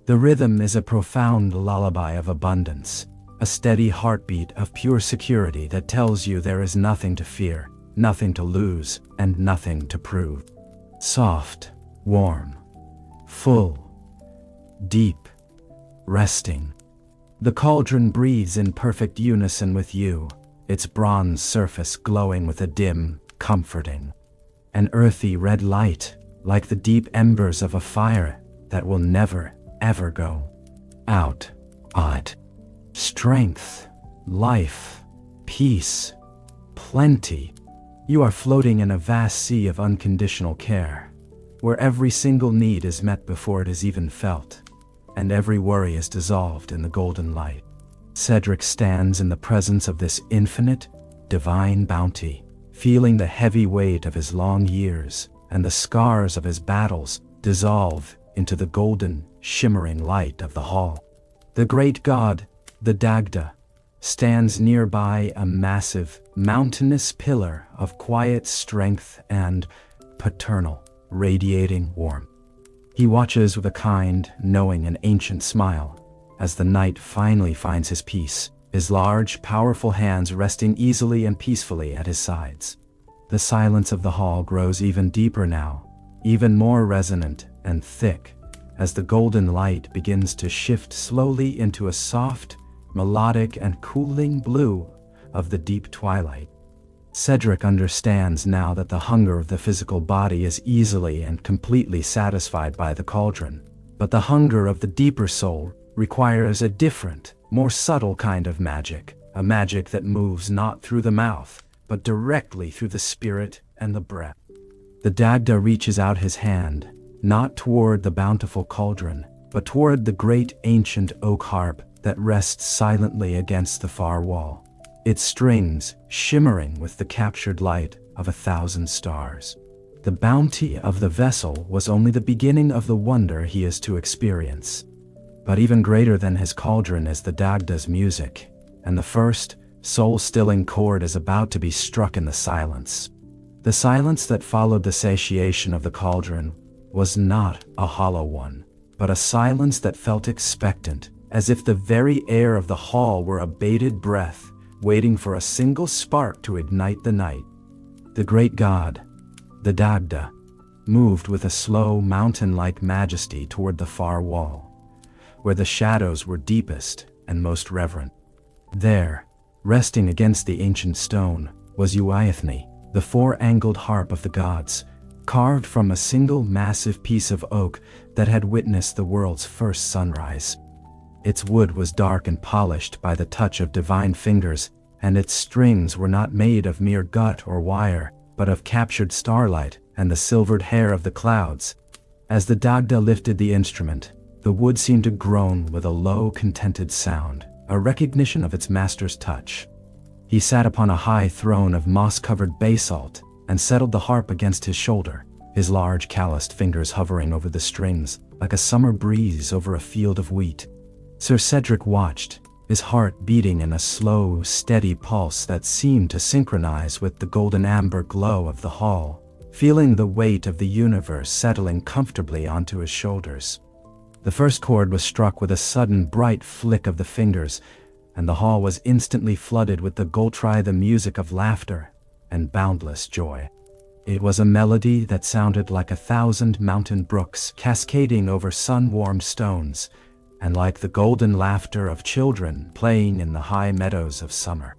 The rhythm is a profound lullaby of abundance, a steady heartbeat of pure security that tells you there is nothing to fear, nothing to lose, and nothing to prove. Soft, warm, full, deep, resting. The cauldron breathes in perfect unison with you, its bronze surface glowing with a dim, comforting, an earthy red light, like the deep embers of a fire that will never, ever go out. Strength, life, peace, plenty. You are floating in a vast sea of unconditional care, where every single need is met before it is even felt, and every worry is dissolved in the golden light. Cedric stands in the presence of this infinite, divine bounty, feeling the heavy weight of his long years and the scars of his battles dissolve into the golden, shimmering light of the hall. The great god, the Dagda, stands nearby, a massive, mountainous pillar of quiet strength and paternal, radiating warmth. He watches with a kind, knowing, and ancient smile as the knight finally finds his peace, his large, powerful hands resting easily and peacefully at his sides. The silence of the hall grows even deeper now, even more resonant and thick, as the golden light begins to shift slowly into a soft, melodic, and cooling blue of the deep twilight. Cedric understands now that the hunger of the physical body is easily and completely satisfied by the cauldron, but the hunger of the deeper soul requires a different, more subtle kind of magic, a magic that moves not through the mouth, but directly through the spirit and the breath. The Dagda reaches out his hand, not toward the bountiful cauldron, but toward the great ancient oak harp that rests silently against the far wall, its strings shimmering with the captured light of 1,000 stars. The bounty of the vessel was only the beginning of the wonder he is to experience. But even greater than his cauldron is the Dagda's music, and the first, soul-stilling chord is about to be struck in the silence. The silence that followed the satiation of the cauldron was not a hollow one, but a silence that felt expectant, as if the very air of the hall were a bated breath, waiting for a single spark to ignite the night. The great god, the Dagda, moved with a slow, mountain-like majesty toward the far wall, where the shadows were deepest and most reverent. There, resting against the ancient stone, was Tuatha, the four-angled harp of the gods, carved from a single massive piece of oak that had witnessed the world's first sunrise. Its wood was dark and polished by the touch of divine fingers, and its strings were not made of mere gut or wire, but of captured starlight and the silvered hair of the clouds. As the Dagda lifted the instrument, the wood seemed to groan with a low, contented sound, a recognition of its master's touch. He sat upon a high throne of moss-covered basalt and settled the harp against his shoulder, his large calloused fingers hovering over the strings like a summer breeze over a field of wheat. Sir Cedric watched, his heart beating in a slow, steady pulse that seemed to synchronize with the golden amber glow of the hall, feeling the weight of the universe settling comfortably onto his shoulders. The first chord was struck with a sudden bright flick of the fingers, and the hall was instantly flooded with the music of laughter and boundless joy. It was a melody that sounded like 1,000 mountain brooks cascading over sun-warmed stones, and like the golden laughter of children playing in the high meadows of summer.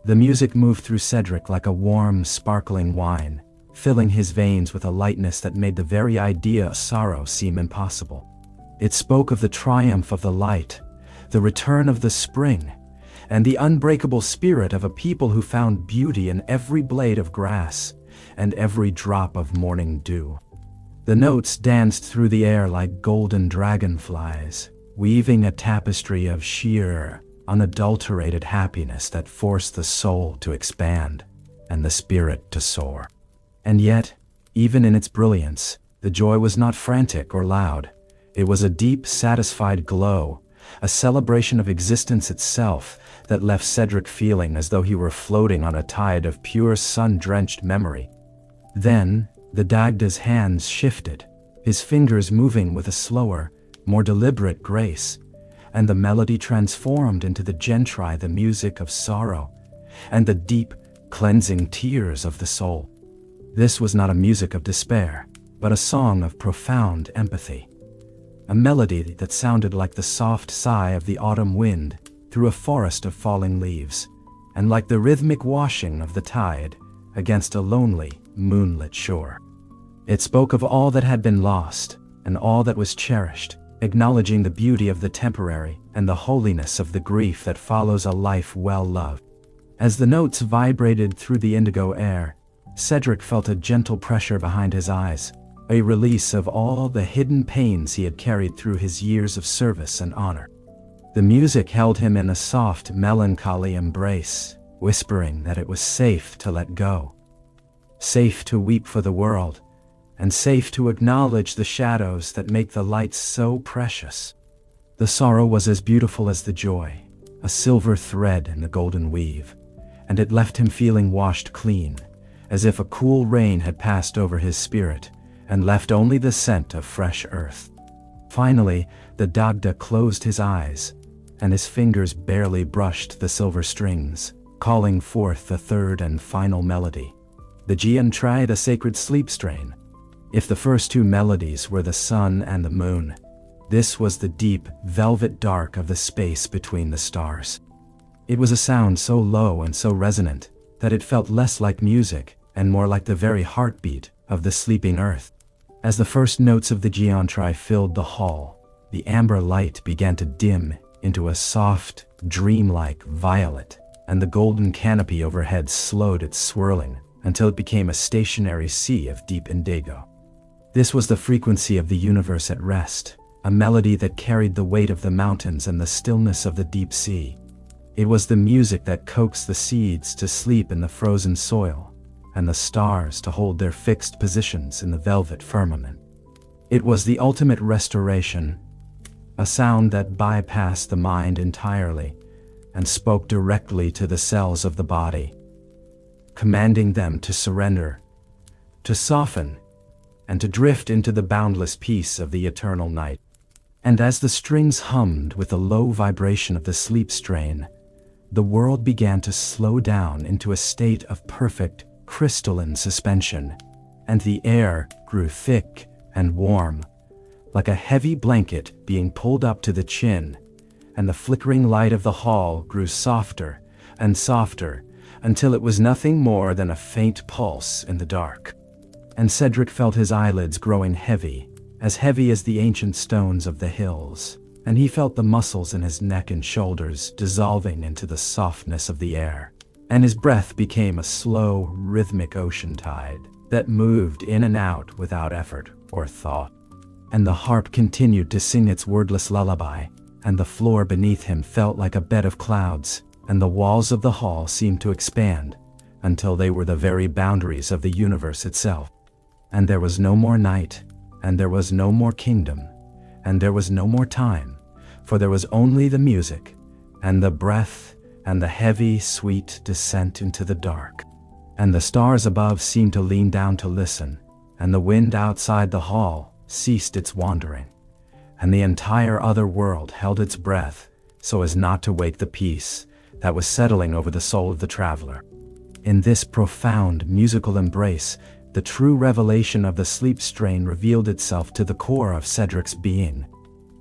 The music moved through Cedric like a warm, sparkling wine, filling his veins with a lightness that made the very idea of sorrow seem impossible. It spoke of the triumph of the light, the return of the spring, and the unbreakable spirit of a people who found beauty in every blade of grass and every drop of morning dew. The notes danced through the air like golden dragonflies, weaving a tapestry of sheer, unadulterated happiness that forced the soul to expand and the spirit to soar. And yet, even in its brilliance, the joy was not frantic or loud. It was a deep, satisfied glow, a celebration of existence itself that left Cedric feeling as though he were floating on a tide of pure sun-drenched memory. Then, the Dagda's hands shifted, his fingers moving with a slower, more deliberate grace, and the melody transformed into the music of sorrow, and the deep, cleansing tears of the soul. This was not a music of despair, but a song of profound empathy. A melody that sounded like the soft sigh of the autumn wind through a forest of falling leaves, and like the rhythmic washing of the tide against a lonely, moonlit shore. It spoke of all that had been lost and all that was cherished, acknowledging the beauty of the temporary and the holiness of the grief that follows a life well loved. As the notes vibrated through the indigo air, Cedric felt a gentle pressure behind his eyes, a release of all the hidden pains he had carried through his years of service and honor. The music held him in a soft, melancholy embrace, whispering that it was safe to let go, safe to weep for the world, and safe to acknowledge the shadows that make the light so precious. The sorrow was as beautiful as the joy, a silver thread in the golden weave, and it left him feeling washed clean, as if a cool rain had passed over his spirit and left only the scent of fresh earth. Finally, the Dagda closed his eyes, and his fingers barely brushed the silver strings, calling forth the third and final melody, the Giantrai, the sacred sleep strain. If the first two melodies were the sun and the moon, this was the deep, velvet dark of the space between the stars. It was a sound so low and so resonant that it felt less like music and more like the very heartbeat of the sleeping earth. As the first notes of the Giantrai filled the hall, the amber light began to dim into a soft, dreamlike violet, and the golden canopy overhead slowed its swirling until it became a stationary sea of deep indigo. This was the frequency of the universe at rest, a melody that carried the weight of the mountains and the stillness of the deep sea. It was the music that coaxed the seeds to sleep in the frozen soil, and the stars to hold their fixed positions in the velvet firmament. It was the ultimate restoration, a sound that bypassed the mind entirely and spoke directly to the cells of the body, commanding them to surrender, to soften, and to drift into the boundless peace of the eternal night. And as the strings hummed with the low vibration of the sleep strain, the world began to slow down into a state of perfect, crystalline suspension, and the air grew thick and warm, like a heavy blanket being pulled up to the chin, and the flickering light of the hall grew softer and softer until it was nothing more than a faint pulse in the dark. And Cedric felt his eyelids growing heavy as the ancient stones of the hills, and he felt the muscles in his neck and shoulders dissolving into the softness of the air, and his breath became a slow, rhythmic ocean tide that moved in and out without effort or thought. And the harp continued to sing its wordless lullaby, and the floor beneath him felt like a bed of clouds, and the walls of the hall seemed to expand until they were the very boundaries of the universe itself. And there was no more night, and there was no more kingdom, and there was no more time, for there was only the music, and the breath, and the heavy, sweet descent into the dark. And the stars above seemed to lean down to listen, and the wind outside the hall ceased its wandering, and the entire other world held its breath so as not to wake the peace that was settling over the soul of the traveler. In this profound musical embrace, the true revelation of the sleep strain revealed itself to the core of Cedric's being.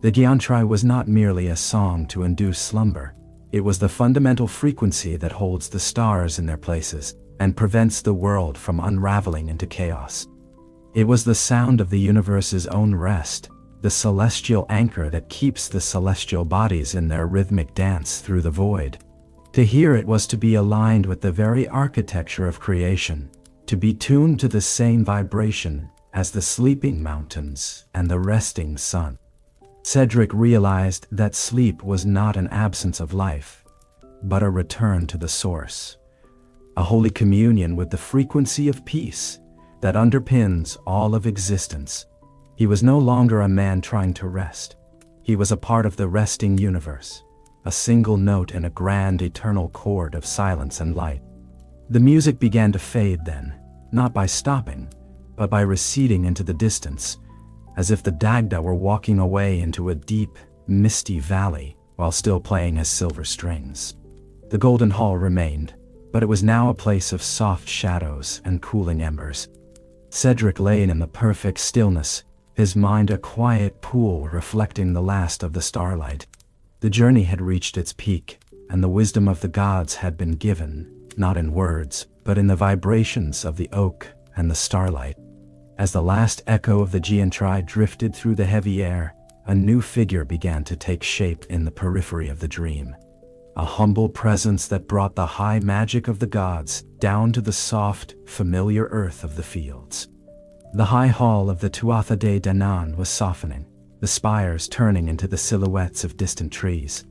The Giantrai was not merely a song to induce slumber. It was the fundamental frequency that holds the stars in their places, and prevents the world from unraveling into chaos. It was the sound of the universe's own rest, the celestial anchor that keeps the celestial bodies in their rhythmic dance through the void. To hear it was to be aligned with the very architecture of creation, to be tuned to the same vibration as the sleeping mountains and the resting sun. Cedric realized that sleep was not an absence of life, but a return to the source, a holy communion with the frequency of peace that underpins all of existence. He was no longer a man trying to rest. He was a part of the resting universe, a single note in a grand eternal chord of silence and light. The music began to fade then, not by stopping, but by receding into the distance, as if the Dagda were walking away into a deep, misty valley while still playing his silver strings. The golden hall remained, but it was now a place of soft shadows and cooling embers. Cedric lay in the perfect stillness, his mind a quiet pool reflecting the last of the starlight. The journey had reached its peak, and the wisdom of the gods had been given, not in words, but in the vibrations of the oak and the starlight. As the last echo of the Giantry drifted through the heavy air, a new figure began to take shape in the periphery of the dream. A humble presence that brought the high magic of the gods down to the soft, familiar earth of the fields. The high hall of the Tuatha Dé Danann was softening, the spires turning into the silhouettes of distant trees.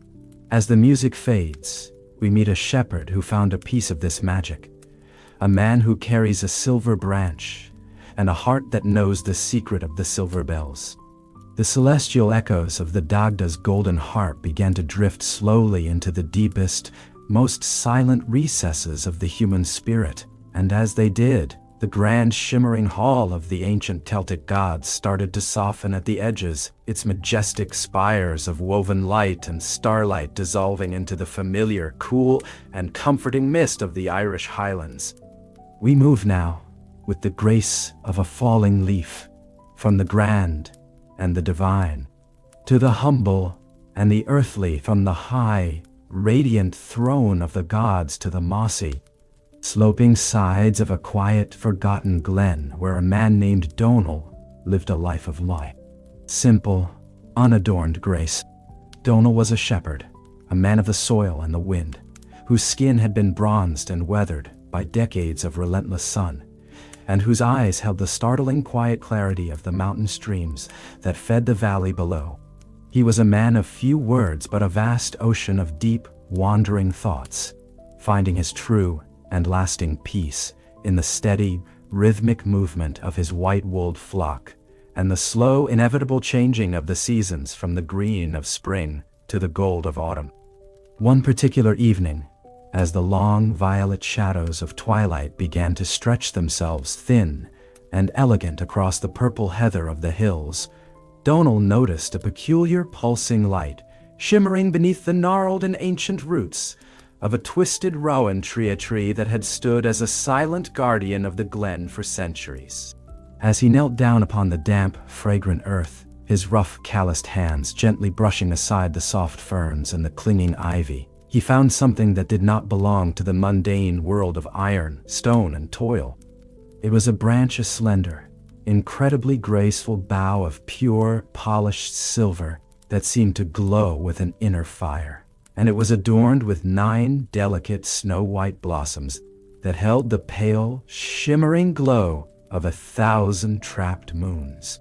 As the music fades, we meet a shepherd who found a piece of this magic, a man who carries a silver branch and a heart that knows the secret of the silver bells. The celestial echoes of the Dagda's golden harp began to drift slowly into the deepest, most silent recesses of the human spirit, and as they did, the grand shimmering hall of the ancient Celtic gods started to soften at the edges, its majestic spires of woven light and starlight dissolving into the familiar, cool, and comforting mist of the Irish Highlands. We move now, with the grace of a falling leaf, from the grand and the divine, to the humble and the earthly, from the high, radiant throne of the gods to the mossy, sloping sides of a quiet, forgotten glen where a man named Donal lived a life of light. Simple, unadorned grace. Donal was a shepherd, a man of the soil and the wind, whose skin had been bronzed and weathered by decades of relentless sun, and whose eyes held the startling quiet clarity of the mountain streams that fed the valley below. He was a man of few words but a vast ocean of deep, wandering thoughts, finding his true and lasting peace in the steady, rhythmic movement of his white-wooled flock and the slow, inevitable changing of the seasons from the green of spring to the gold of autumn. One particular evening, as the long violet shadows of twilight began to stretch themselves thin and elegant across the purple heather of the hills, Donal noticed a peculiar pulsing light shimmering beneath the gnarled and ancient roots of a twisted rowan tree that had stood as a silent guardian of the glen for centuries. As he knelt down upon the damp, fragrant earth, his rough, calloused hands gently brushing aside the soft ferns and the clinging ivy, he found something that did not belong to the mundane world of iron, stone, and toil. It was a branch, a slender, incredibly graceful bough of pure, polished silver that seemed to glow with an inner fire, and it was adorned with 9 delicate snow-white blossoms that held the pale, shimmering glow of 1,000 trapped moons.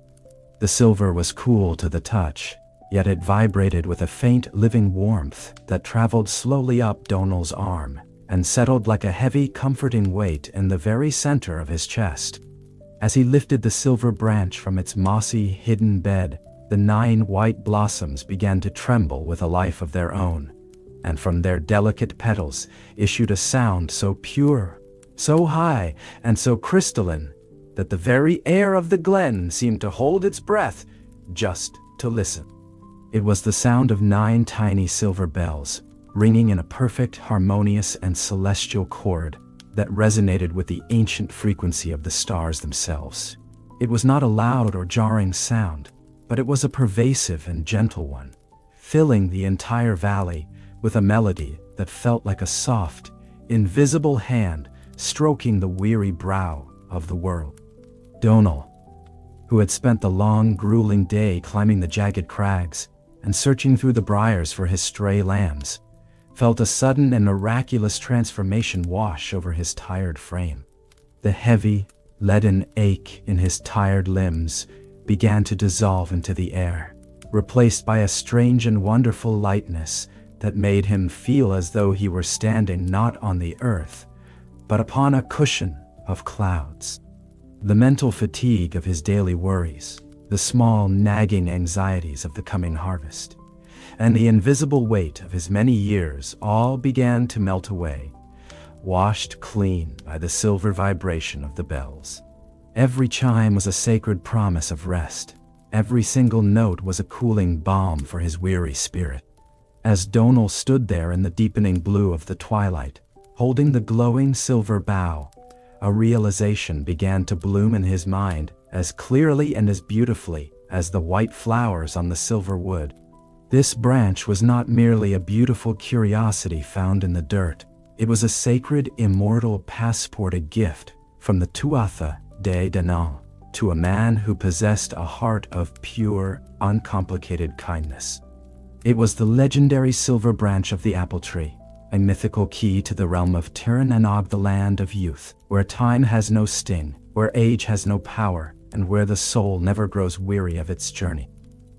The silver was cool to the touch, yet it vibrated with a faint, living warmth that traveled slowly up Donal's arm and settled like a heavy, comforting weight in the very center of his chest. As he lifted the silver branch from its mossy, hidden bed, the 9 white blossoms began to tremble with a life of their own, and from their delicate petals issued a sound so pure, so high, and so crystalline that the very air of the glen seemed to hold its breath just to listen. It was the sound of 9 tiny silver bells, ringing in a perfect, harmonious, and celestial chord that resonated with the ancient frequency of the stars themselves. It was not a loud or jarring sound, but it was a pervasive and gentle one, filling the entire valley with a melody that felt like a soft, invisible hand stroking the weary brow of the world. Donal, who had spent the long, grueling day climbing the jagged crags and searching through the briars for his stray lambs, felt a sudden and miraculous transformation wash over his tired frame. The heavy, leaden ache in his tired limbs began to dissolve into the air, replaced by a strange and wonderful lightness that made him feel as though he were standing not on the earth, but upon a cushion of clouds. The mental fatigue of his daily worries, the small nagging anxieties of the coming harvest, and the invisible weight of his many years all began to melt away, washed clean by the silver vibration of the bells. Every chime was a sacred promise of rest. Every single note was a cooling balm for his weary spirit. As Donal stood there in the deepening blue of the twilight, holding the glowing silver bough, a realization began to bloom in his mind as clearly and as beautifully as the white flowers on the silver wood. This branch was not merely a beautiful curiosity found in the dirt. It was a sacred, immortal passport, a gift from the Tuatha Dé Danann to a man who possessed a heart of pure, uncomplicated kindness. It was the legendary silver branch of the apple tree, a mythical key to the realm of Tir-na-nog, the land of youth, where time has no sting, where age has no power, and where the soul never grows weary of its journey.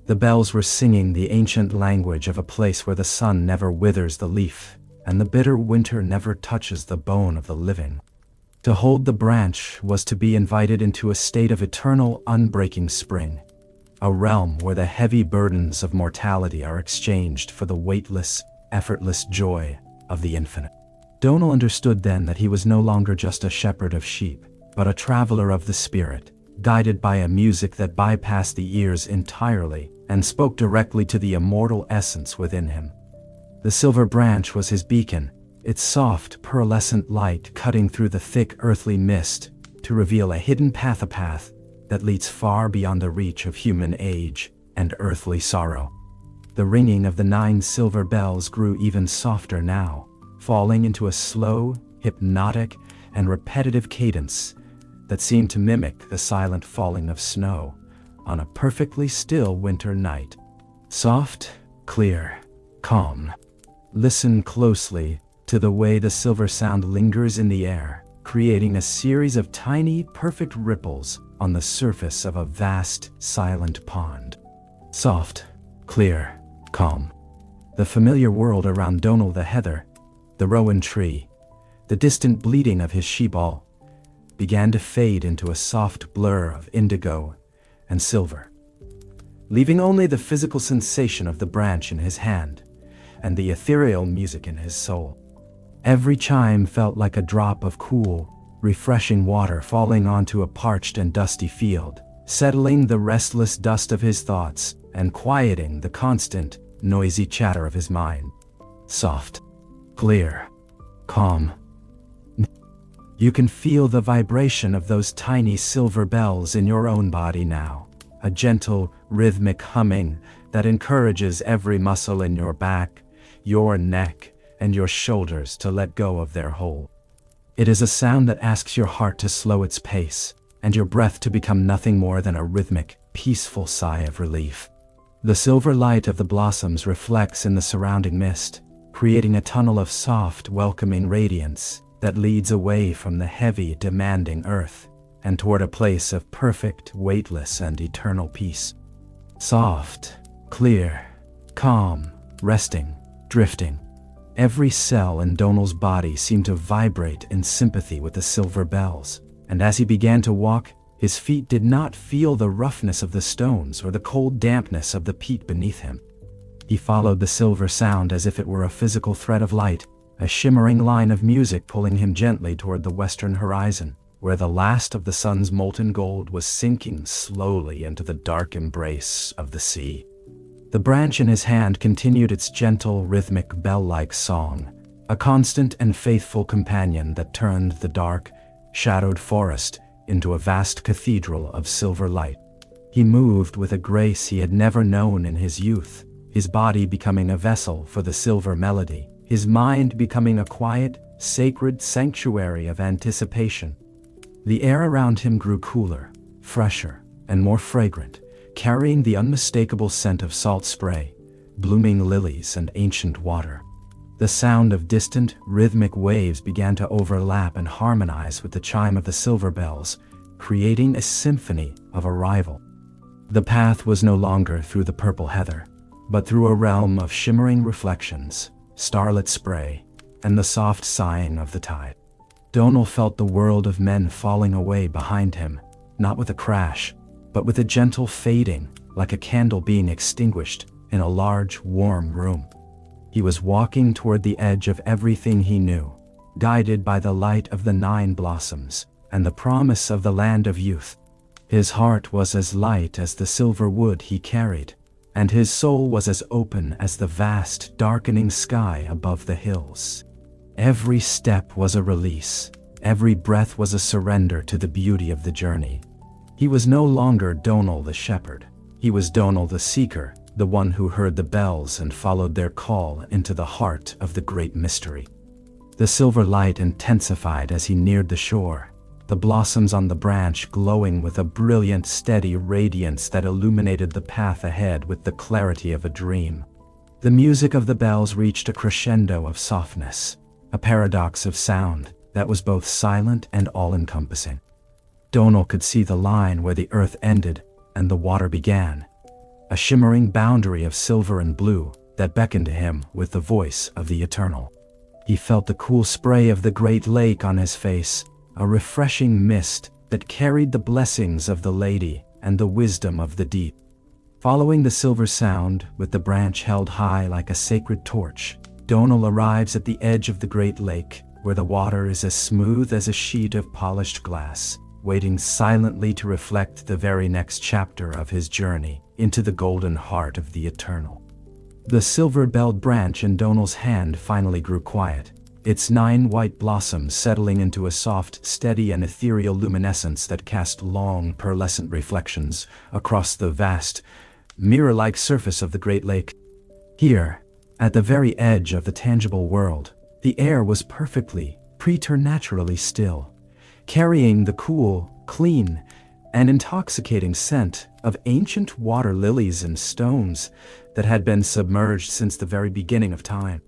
The bells were singing the ancient language of a place where the sun never withers the leaf, and the bitter winter never touches the bone of the living. To hold the branch was to be invited into a state of eternal, unbreaking spring, a realm where the heavy burdens of mortality are exchanged for the weightless, effortless joy of the infinite. Donal understood then that he was no longer just a shepherd of sheep, but a traveler of the spirit, guided by a music that bypassed the ears entirely and spoke directly to the immortal essence within him. The silver branch was his beacon, its soft, pearlescent light cutting through the thick earthly mist to reveal a hidden path, a path that leads far beyond the reach of human age and earthly sorrow. The ringing of the 9 silver bells grew even softer now, falling into a slow, hypnotic, and repetitive cadence that seemed to mimic the silent falling of snow on a perfectly still winter night. Soft, clear, calm. Listen closely to the way the silver sound lingers in the air, creating a series of tiny, perfect ripples on the surface of a vast, silent pond. Soft, clear, calm. The familiar world around Donal, the heather, the rowan tree, the distant bleating of his sheep, all began to fade into a soft blur of indigo and silver, leaving only the physical sensation of the branch in his hand and the ethereal music in his soul. Every chime felt like a drop of cool, refreshing water falling onto a parched and dusty field, settling the restless dust of his thoughts and quieting the constant, noisy chatter of his mind. Soft, clear, calm. You can feel the vibration of those tiny silver bells in your own body now, a gentle, rhythmic humming that encourages every muscle in your back, your neck, and your shoulders to let go of their hold. It is a sound that asks your heart to slow its pace, and your breath to become nothing more than a rhythmic, peaceful sigh of relief. The silver light of the blossoms reflects in the surrounding mist, creating a tunnel of soft, welcoming radiance that leads away from the heavy, demanding earth and toward a place of perfect, weightless, and eternal peace. Soft, clear, calm, resting, drifting. Every cell in Donal's body seemed to vibrate in sympathy with the silver bells, and as he began to walk, his feet did not feel the roughness of the stones or the cold dampness of the peat beneath him. He followed the silver sound as if it were a physical thread of light, a shimmering line of music pulling him gently toward the western horizon, where the last of the sun's molten gold was sinking slowly into the dark embrace of the sea. The branch in his hand continued its gentle, rhythmic, bell-like song, a constant and faithful companion that turned the dark, shadowed forest into a vast cathedral of silver light. He moved with a grace he had never known in his youth, his body becoming a vessel for the silver melody, his mind becoming a quiet, sacred sanctuary of anticipation. The air around him grew cooler, fresher, and more fragrant, carrying the unmistakable scent of salt spray, blooming lilies, and ancient water. The sound of distant, rhythmic waves began to overlap and harmonize with the chime of the silver bells, creating a symphony of arrival. The path was no longer through the purple heather, but through a realm of shimmering reflections, starlit spray, and the soft sighing of the tide. Donal felt the world of men falling away behind him, not with a crash, but with a gentle fading, like a candle being extinguished in a large, warm room. He was walking toward the edge of everything he knew, guided by the light of the 9 blossoms and the promise of the land of youth. His heart was as light as the silver wood he carried, and his soul was as open as the vast, darkening sky above the hills. Every step was a release, every breath was a surrender to the beauty of the journey. He was no longer Donal the shepherd. He was Donal the seeker, the one who heard the bells and followed their call into the heart of the great mystery. The silver light intensified as he neared the shore, the blossoms on the branch glowing with a brilliant, steady radiance that illuminated the path ahead with the clarity of a dream. The music of the bells reached a crescendo of softness, a paradox of sound that was both silent and all-encompassing. Donal could see the line where the earth ended and the water began, a shimmering boundary of silver and blue that beckoned to him with the voice of the eternal. He felt the cool spray of the great lake on his face, a refreshing mist that carried the blessings of the lady and the wisdom of the deep. Following the silver sound, with the branch held high like a sacred torch, Donal arrives at the edge of the great lake, where the water is as smooth as a sheet of polished glass, waiting silently to reflect the very next chapter of his journey into the golden heart of the eternal. The silver-belled branch in Donal's hand finally grew quiet, its 9 white blossoms settling into a soft, steady, and ethereal luminescence that cast long, pearlescent reflections across the vast, mirror-like surface of the great lake. Here, at the very edge of the tangible world, the air was perfectly, preternaturally still, carrying the cool, clean, and intoxicating scent of ancient water lilies and stones that had been submerged since the very beginning of time.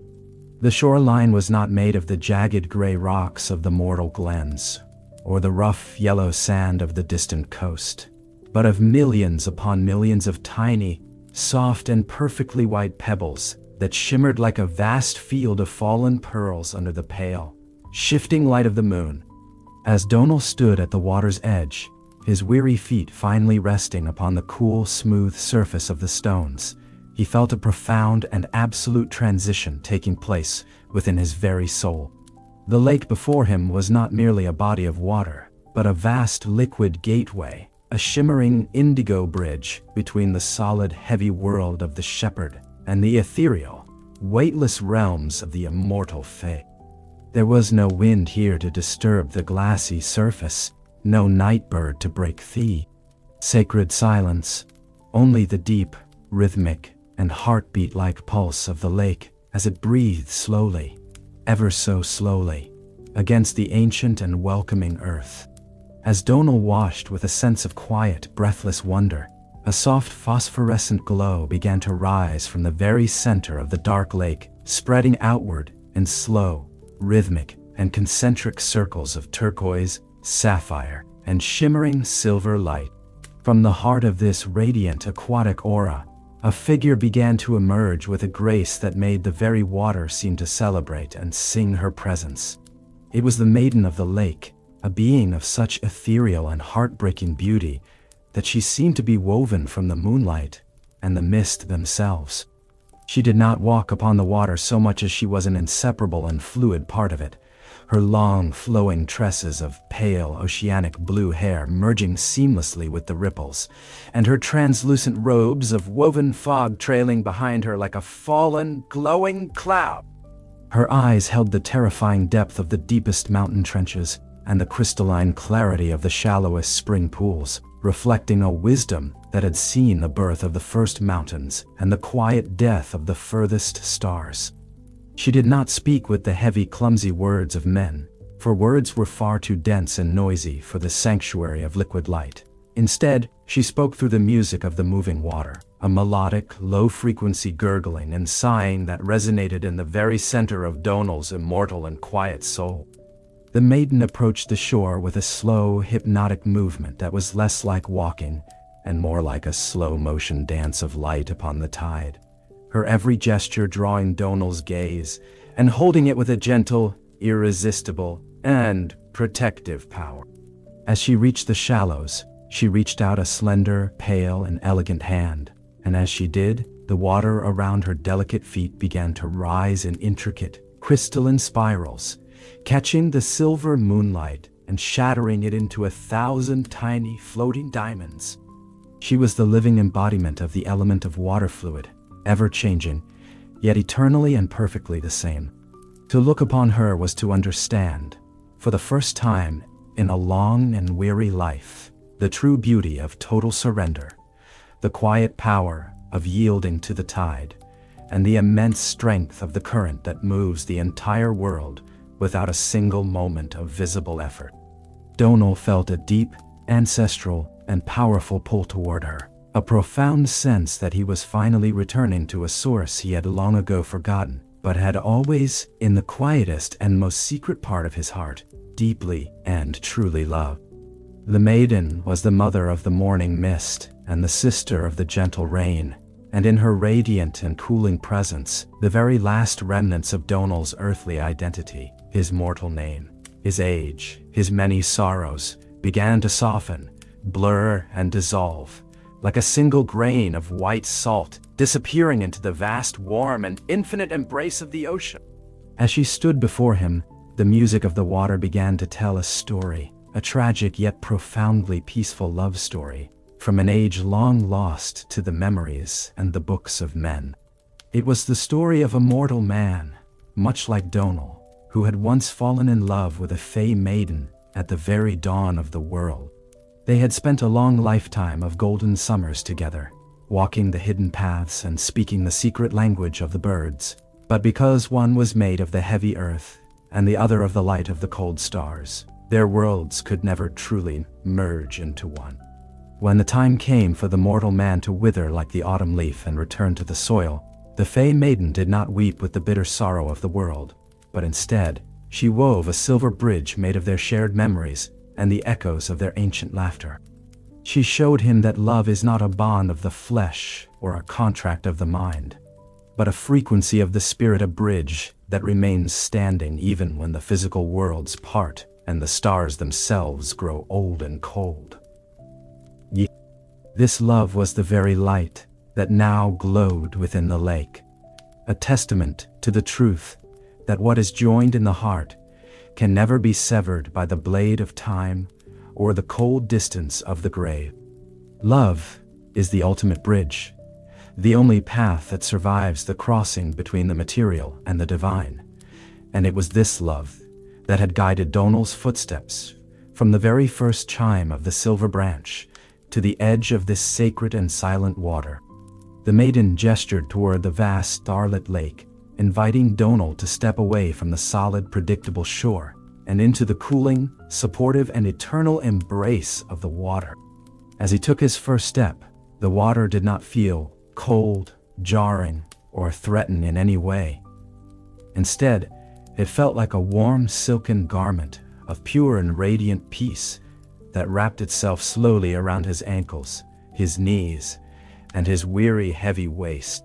The shoreline was not made of the jagged gray rocks of the mortal glens, or the rough yellow sand of the distant coast, but of millions upon millions of tiny, soft and perfectly white pebbles that shimmered like a vast field of fallen pearls under the pale, shifting light of the moon. As Donal stood at the water's edge, his weary feet finally resting upon the cool, smooth surface of the stones, he felt a profound and absolute transition taking place within his very soul. The lake before him was not merely a body of water, but a vast liquid gateway, a shimmering indigo bridge between the solid, heavy world of the shepherd and the ethereal, weightless realms of the immortal fae. There was no wind here to disturb the glassy surface, no night bird to break the sacred silence, only the deep, rhythmic, and heartbeat-like pulse of the lake as it breathed slowly, ever so slowly, against the ancient and welcoming earth. As Donal watched with a sense of quiet, breathless wonder, a soft phosphorescent glow began to rise from the very center of the dark lake, spreading outward in slow, rhythmic, and concentric circles of turquoise, sapphire, and shimmering silver light. From the heart of this radiant aquatic aura, a figure began to emerge with a grace that made the very water seem to celebrate and sing her presence. It was the maiden of the lake, a being of such ethereal and heartbreaking beauty that she seemed to be woven from the moonlight and the mist themselves. She did not walk upon the water so much as she was an inseparable and fluid part of it, her long, flowing tresses of pale, oceanic blue hair merging seamlessly with the ripples, and her translucent robes of woven fog trailing behind her like a fallen, glowing cloud. Her eyes held the terrifying depth of the deepest mountain trenches and the crystalline clarity of the shallowest spring pools, reflecting a wisdom that had seen the birth of the first mountains and the quiet death of the furthest stars. She did not speak with the heavy, clumsy words of men, for words were far too dense and noisy for the sanctuary of liquid light. Instead, she spoke through the music of the moving water, a melodic, low-frequency gurgling and sighing that resonated in the very center of Donal's immortal and quiet soul. The maiden approached the shore with a slow, hypnotic movement that was less like walking and more like a slow-motion dance of light upon the tide, her every gesture drawing Donal's gaze and holding it with a gentle, irresistible, and protective power. As she reached the shallows, she reached out a slender, pale, and elegant hand, and as she did, the water around her delicate feet began to rise in intricate, crystalline spirals, catching the silver moonlight and shattering it into 1,000 tiny, floating diamonds. She was the living embodiment of the element of water fluid, ever-changing, yet eternally and perfectly the same. To look upon her was to understand, for the first time in a long and weary life, the true beauty of total surrender, the quiet power of yielding to the tide, and the immense strength of the current that moves the entire world without a single moment of visible effort. Donal felt a deep, ancestral, and powerful pull toward her, a profound sense that he was finally returning to a source he had long ago forgotten, but had always, in the quietest and most secret part of his heart, deeply and truly loved. The maiden was the mother of the morning mist and the sister of the gentle rain, and in her radiant and cooling presence, the very last remnants of Donal's earthly identity, his mortal name, his age, his many sorrows, began to soften, blur, and dissolve, like a single grain of white salt disappearing into the vast, warm, and infinite embrace of the ocean. As she stood before him, the music of the water began to tell a story, a tragic yet profoundly peaceful love story, from an age long lost to the memories and the books of men. It was the story of a mortal man, much like Donal, who had once fallen in love with a fey maiden at the very dawn of the world. They had spent a long lifetime of golden summers together, walking the hidden paths and speaking the secret language of the birds. But because one was made of the heavy earth and the other of the light of the cold stars, their worlds could never truly merge into one. When the time came for the mortal man to wither like the autumn leaf and return to the soil, the fey maiden did not weep with the bitter sorrow of the world, but instead, she wove a silver bridge made of their shared memories and the echoes of their ancient laughter. She showed him that love is not a bond of the flesh or a contract of the mind, but a frequency of the spirit, a bridge that remains standing even when the physical worlds part and the stars themselves grow old and cold. This love was the very light that now glowed within the lake, a testament to the truth that what is joined in the heart can never be severed by the blade of time or the cold distance of the grave. Love is the ultimate bridge, the only path that survives the crossing between the material and the divine, and it was this love that had guided Donal's footsteps from the very first chime of the silver branch to the edge of this sacred and silent water. The maiden gestured toward the vast starlit lake, inviting Donal to step away from the solid, predictable shore and into the cooling, supportive, and eternal embrace of the water. As he took his first step, the water did not feel cold, jarring, or threatened in any way. Instead, it felt like a warm, silken garment of pure and radiant peace that wrapped itself slowly around his ankles, his knees, and his weary, heavy waist.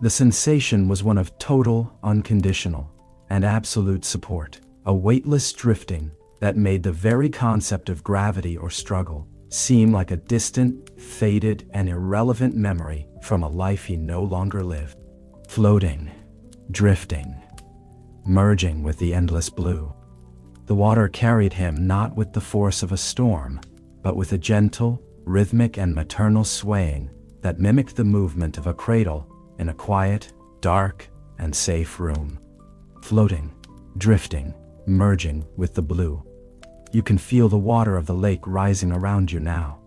The sensation was one of total, unconditional, and absolute support, a weightless drifting that made the very concept of gravity or struggle seem like a distant, faded, and irrelevant memory from a life he no longer lived. Floating, drifting, merging with the endless blue. The water carried him not with the force of a storm, but with a gentle, rhythmic, and maternal swaying that mimicked the movement of a cradle in a quiet, dark, and safe room. Floating, drifting, merging with the blue. You can feel the water of the lake rising around you now,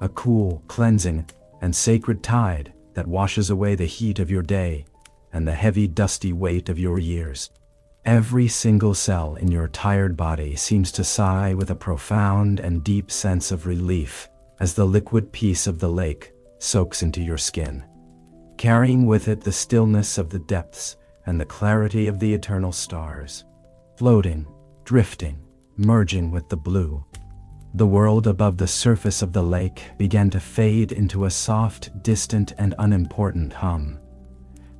a cool, cleansing, and sacred tide that washes away the heat of your day and the heavy dusty weight of your years. Every single cell in your tired body seems to sigh with a profound and deep sense of relief as the liquid peace of the lake soaks into your skin, carrying with it the stillness of the depths and the clarity of the eternal stars, floating, drifting, merging with the blue. The world above the surface of the lake began to fade into a soft, distant, and unimportant hum,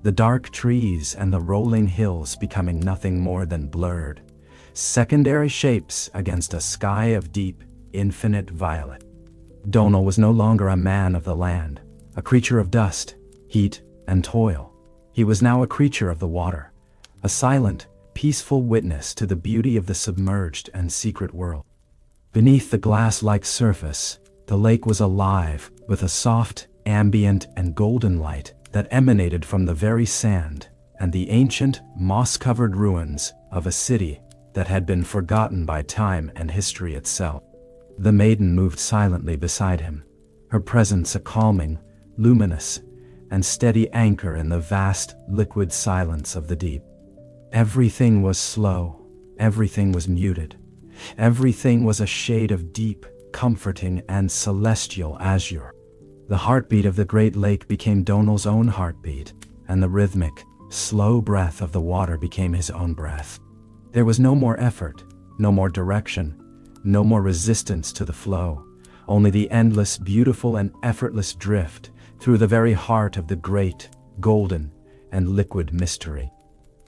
the dark trees and the rolling hills becoming nothing more than blurred, secondary shapes against a sky of deep, infinite violet. Donal was no longer a man of the land, a creature of dust, heat, and toil. He was now a creature of the water, a silent, peaceful witness to the beauty of the submerged and secret world. Beneath the glass-like surface, the lake was alive with a soft, ambient, and golden light that emanated from the very sand and the ancient, moss-covered ruins of a city that had been forgotten by time and history itself. The maiden moved silently beside him, her presence a calming, luminous, and steady anchor in the vast, liquid silence of the deep. Everything was slow, everything was muted, everything was a shade of deep, comforting, and celestial azure. The heartbeat of the great lake became Donal's own heartbeat, and the rhythmic, slow breath of the water became his own breath. There was no more effort, no more direction, no more resistance to the flow, only the endless, beautiful, and effortless drift through the very heart of the great, golden, and liquid mystery.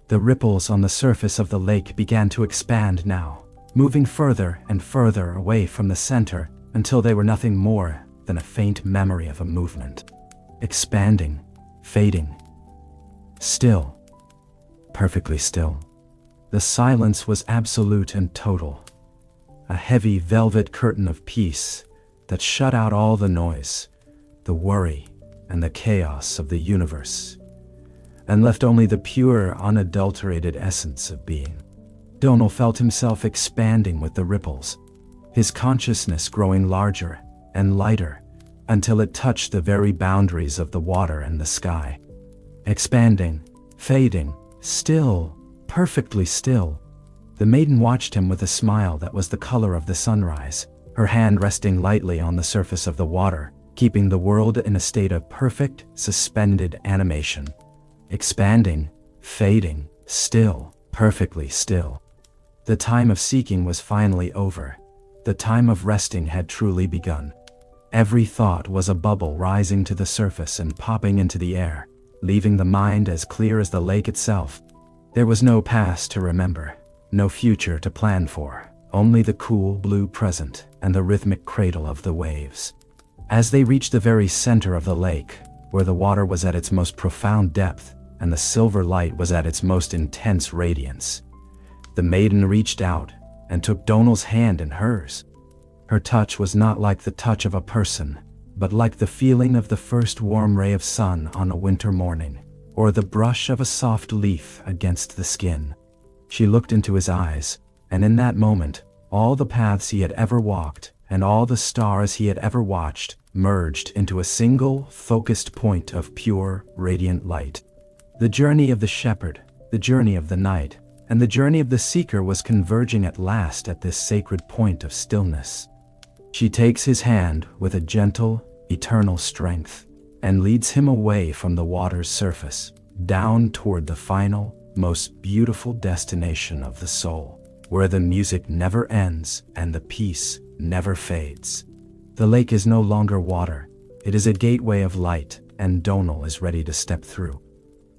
The ripples on the surface of the lake began to expand now, moving further and further away from the center until they were nothing more than a faint memory of a movement. Expanding, fading. Still. Perfectly still. The silence was absolute and total. A heavy velvet curtain of peace that shut out all the noise, the worry, and the chaos of the universe, and left only the pure, unadulterated essence of being. Donal felt himself expanding with the ripples, his consciousness growing larger and lighter until it touched the very boundaries of the water and the sky. Expanding, fading, still, perfectly still. The maiden watched him with a smile that was the color of the sunrise, her hand resting lightly on the surface of the water, keeping the world in a state of perfect, suspended animation. Expanding, fading, still, perfectly still. The time of seeking was finally over. The time of resting had truly begun. Every thought was a bubble rising to the surface and popping into the air, leaving the mind as clear as the lake itself. There was no past to remember, no future to plan for, only the cool blue present and the rhythmic cradle of the waves. As they reached the very center of the lake, where the water was at its most profound depth and the silver light was at its most intense radiance, the maiden reached out and took Donal's hand in hers. Her touch was not like the touch of a person, but like the feeling of the first warm ray of sun on a winter morning, or the brush of a soft leaf against the skin. She looked into his eyes, and in that moment, all the paths he had ever walked and all the stars he had ever watched merged into a single, focused point of pure, radiant light. The journey of the shepherd, the journey of the night, and the journey of the seeker was converging at last at this sacred point of stillness. She takes his hand with a gentle, eternal strength, and leads him away from the water's surface, down toward the final, most beautiful destination of the soul, where the music never ends and the peace never fades. The lake is no longer water, it is a gateway of light, and Donal is ready to step through.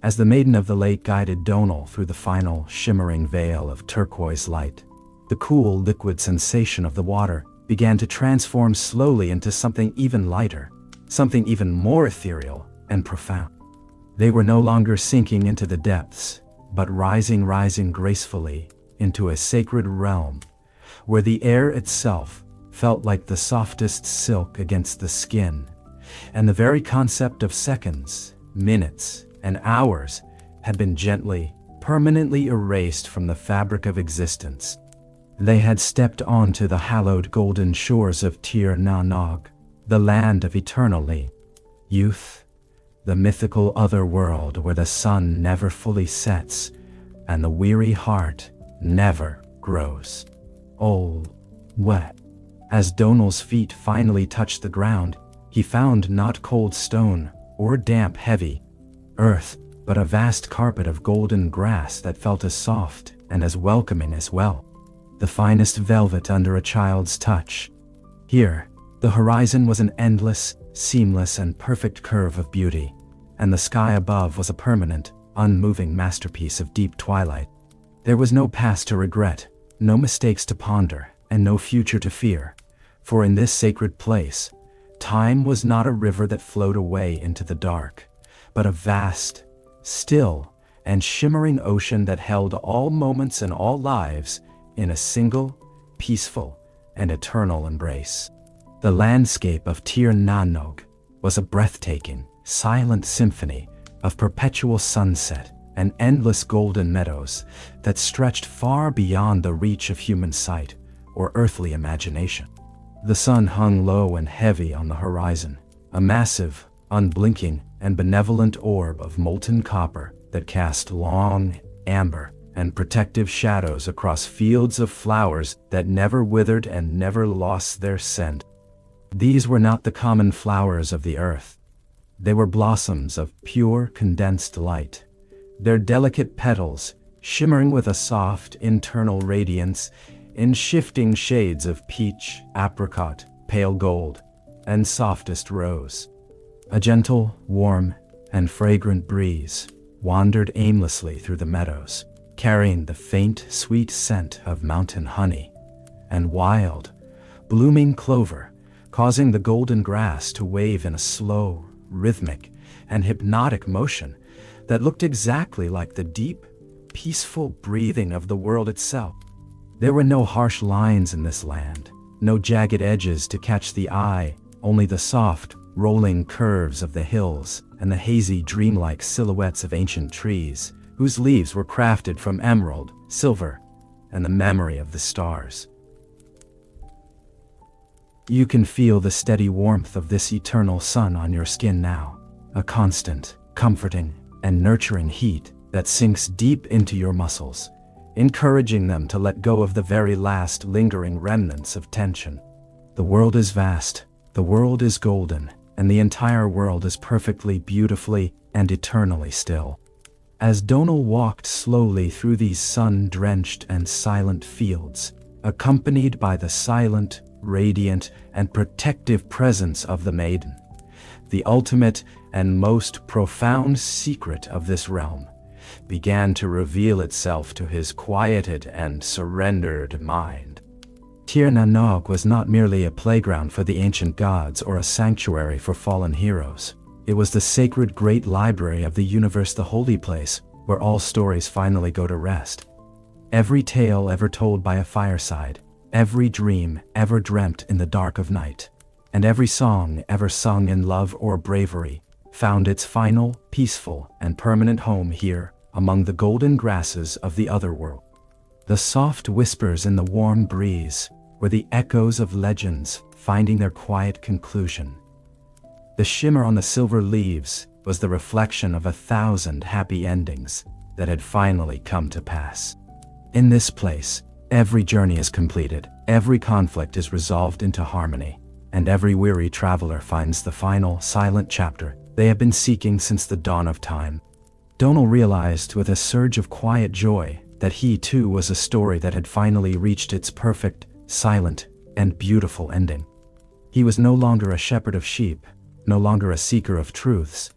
As the maiden of the lake guided Donal through the final, shimmering veil of turquoise light, the cool, liquid sensation of the water began to transform slowly into something even lighter, something even more ethereal and profound. They were no longer sinking into the depths, but rising gracefully into a sacred realm, where the air itself felt like the softest silk against the skin, and the very concept of seconds, minutes, and hours had been gently, permanently erased from the fabric of existence. They had stepped onto the hallowed golden shores of Tuatha Dé Danann, the land of eternal youth, the mythical other world where the sun never fully sets and the weary heart never grows old. Wet. As Donal's feet finally touched the ground, he found not cold stone or damp heavy earth, but a vast carpet of golden grass that felt as soft and as welcoming as well. The finest velvet under a child's touch. Here, the horizon was an endless, seamless and perfect curve of beauty, and the sky above was a permanent, unmoving masterpiece of deep twilight. There was no past to regret, no mistakes to ponder, and no future to fear, for in this sacred place, time was not a river that flowed away into the dark, but a vast, still, and shimmering ocean that held all moments and all lives in a single, peaceful, and eternal embrace. The landscape of Tir Nanog was a breathtaking, silent symphony of perpetual sunset and endless golden meadows that stretched far beyond the reach of human sight or earthly imagination. The sun hung low and heavy on the horizon, a massive, unblinking, and benevolent orb of molten copper that cast long, amber, and protective shadows across fields of flowers that never withered and never lost their scent. These were not the common flowers of the earth. They were blossoms of pure condensed light, their delicate petals shimmering with a soft internal radiance in shifting shades of peach, apricot, pale gold, and softest rose. A gentle, warm, and fragrant breeze wandered aimlessly through the meadows, carrying the faint, sweet scent of mountain honey and wild, blooming clover, causing the golden grass to wave in a slow, rhythmic, and hypnotic motion that looked exactly like the deep, peaceful breathing of the world itself. There were no harsh lines in this land, no jagged edges to catch the eye, only the soft, rolling curves of the hills and the hazy, dreamlike silhouettes of ancient trees, whose leaves were crafted from emerald, silver, and the memory of the stars. You can feel the steady warmth of this eternal sun on your skin now, a constant, comforting, and nurturing heat that sinks deep into your muscles, encouraging them to let go of the very last lingering remnants of tension. The world is vast, the world is golden, and the entire world is perfectly, beautifully, and eternally still. As Donal walked slowly through these sun-drenched and silent fields, accompanied by the silent, radiant, and protective presence of the maiden, the ultimate and most profound secret of this realm began to reveal itself to his quieted and surrendered mind. Tir Nanog was not merely a playground for the ancient gods or a sanctuary for fallen heroes. It was the sacred great library of the universe, the holy place where all stories finally go to rest. Every tale ever told by a fireside, every dream ever dreamt in the dark of night, and every song ever sung in love or bravery found its final, peaceful, and permanent home here among the golden grasses of the other world. The soft whispers in the warm breeze were the echoes of legends finding their quiet conclusion. The shimmer on the silver leaves was the reflection of 1,000 happy endings that had finally come to pass. In this place, every journey is completed, every conflict is resolved into harmony, and every weary traveler finds the final, silent chapter they have been seeking since the dawn of time. Donal realized with a surge of quiet joy that he too was a story that had finally reached its perfect, silent, and beautiful ending. He was no longer a shepherd of sheep, no longer a seeker of truths,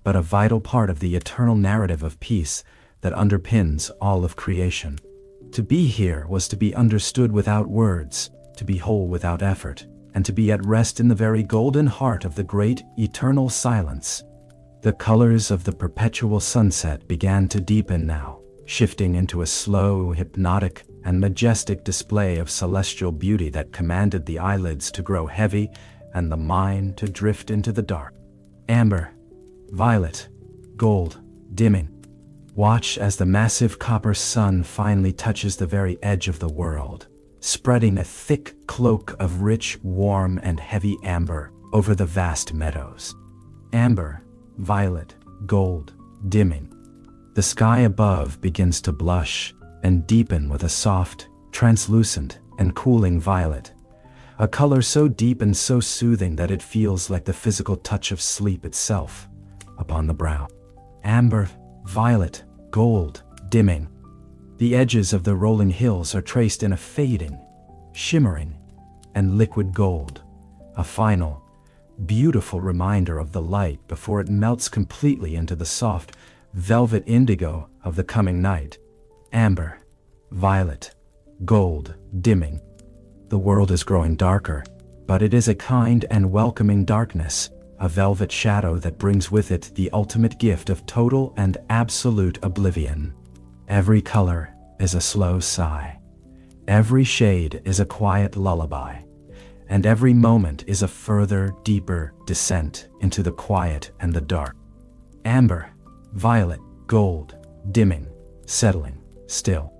but a vital part of the eternal narrative of peace that underpins all of creation. To be here was to be understood without words, to be whole without effort, and to be at rest in the very golden heart of the great, eternal silence. The colors of the perpetual sunset began to deepen now, shifting into a slow, hypnotic, and majestic display of celestial beauty that commanded the eyelids to grow heavy and the mind to drift into the dark. Amber, violet, gold, dimming. Watch as the massive copper sun finally touches the very edge of the world, spreading a thick cloak of rich, warm, and heavy amber over the vast meadows. Amber, violet, gold, dimming. The sky above begins to blush and deepen with a soft, translucent, and cooling violet. A color so deep and so soothing that it feels like the physical touch of sleep itself upon the brow. Amber, violet, gold, dimming. The edges of the rolling hills are traced in a fading, shimmering, and liquid gold. A final, beautiful reminder of the light before it melts completely into the soft, velvet indigo of the coming night. Amber, violet, gold, dimming. The world is growing darker, but it is a kind and welcoming darkness, a velvet shadow that brings with it the ultimate gift of total and absolute oblivion. Every color is a slow sigh. Every shade is a quiet lullaby. And every moment is a further, deeper descent into the quiet and the dark. Amber, violet, gold, dimming, settling, still.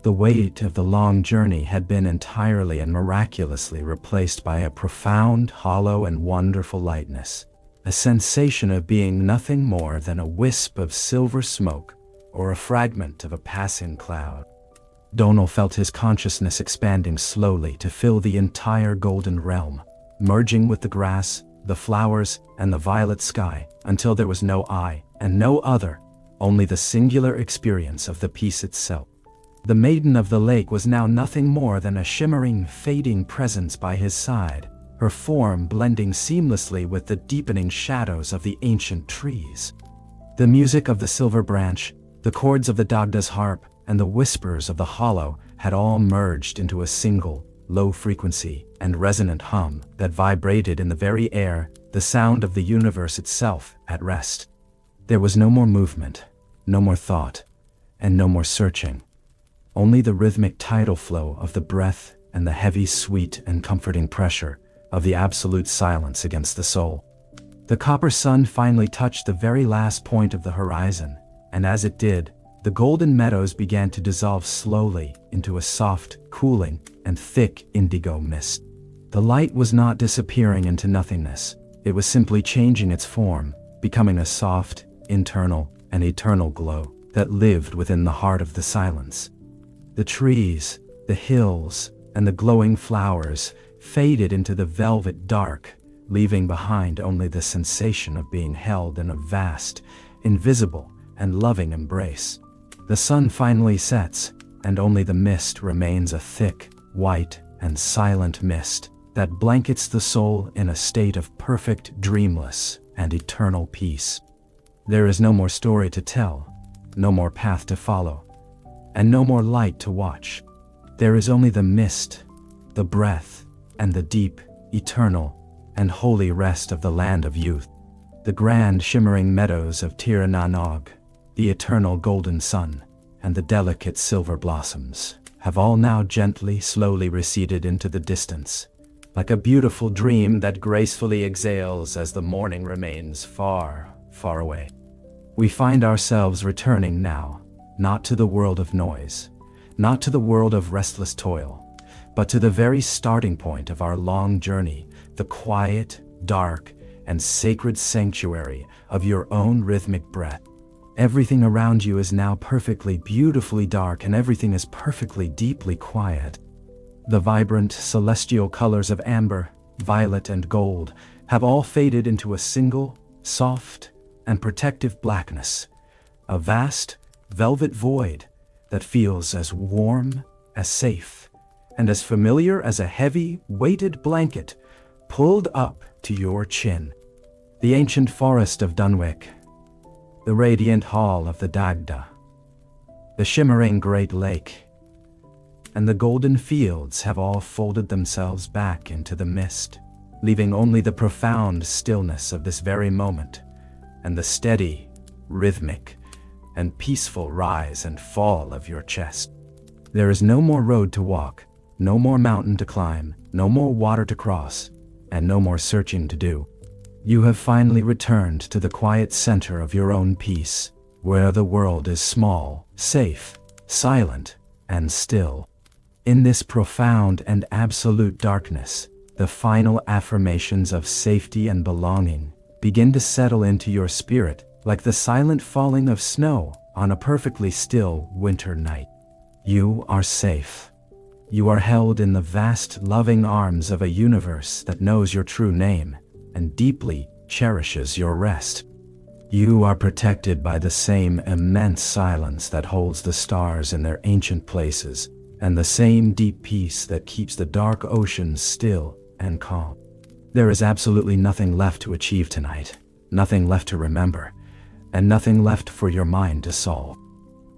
The weight of the long journey had been entirely and miraculously replaced by a profound, hollow, and wonderful lightness, a sensation of being nothing more than a wisp of silver smoke or a fragment of a passing cloud. Donal felt his consciousness expanding slowly to fill the entire golden realm, merging with the grass, the flowers, and the violet sky, until there was no I and no other, only the singular experience of the piece itself. The maiden of the lake was now nothing more than a shimmering, fading presence by his side, her form blending seamlessly with the deepening shadows of the ancient trees. The music of the silver branch, the chords of the Dagda's harp, and the whispers of the hollow had all merged into a single, low-frequency and resonant hum that vibrated in the very air, the sound of the universe itself at rest. There was no more movement, no more thought, and no more searching. Only the rhythmic tidal flow of the breath and the heavy, sweet, and comforting pressure of the absolute silence against the soul. The copper sun finally touched the very last point of the horizon, and as it did, the golden meadows began to dissolve slowly into a soft, cooling, and thick indigo mist. The light was not disappearing into nothingness. It was simply changing its form, becoming a soft, internal, and eternal glow that lived within the heart of the silence. The trees, the hills, and the glowing flowers faded into the velvet dark, leaving behind only the sensation of being held in a vast, invisible, and loving embrace. The sun finally sets, and only the mist remains, a thick, white, and silent mist that blankets the soul in a state of perfect, dreamless, and eternal peace. There is no more story to tell, no more path to follow, and no more light to watch. There is only the mist, the breath, and the deep, eternal, and holy rest of the land of youth. The grand shimmering meadows of Tuatha Dé Danann, the eternal golden sun, and the delicate silver blossoms have all now gently, slowly receded into the distance, like a beautiful dream that gracefully exhales as the morning remains far, far away. We find ourselves returning now, not to the world of noise, not to the world of restless toil, but to the very starting point of our long journey, the quiet, dark, and sacred sanctuary of your own rhythmic breath. Everything around you is now perfectly, beautifully dark, and everything is perfectly, deeply quiet. The vibrant, celestial colors of amber, violet, and gold have all faded into a single, soft, and protective blackness, a vast, velvet void that feels as warm, as safe, and as familiar as a heavy, weighted blanket pulled up to your chin. The ancient forest of Dunwick, the radiant hall of the Dagda, the shimmering great lake, and the golden fields have all folded themselves back into the mist, leaving only the profound stillness of this very moment, and the steady, rhythmic, and peaceful rise and fall of your chest. There is no more road to walk, no more mountain to climb, no more water to cross, and no more searching to do. You have finally returned to the quiet center of your own peace, where the world is small, safe, silent, and still. In this profound and absolute darkness, the final affirmations of safety and belonging begin to settle into your spirit like the silent falling of snow on a perfectly still winter night. You are safe. You are held in the vast, loving arms of a universe that knows your true name and deeply cherishes your rest. You are protected by the same immense silence that holds the stars in their ancient places, and the same deep peace that keeps the dark oceans still and calm. There is absolutely nothing left to achieve tonight, nothing left to remember, and nothing left for your mind to solve.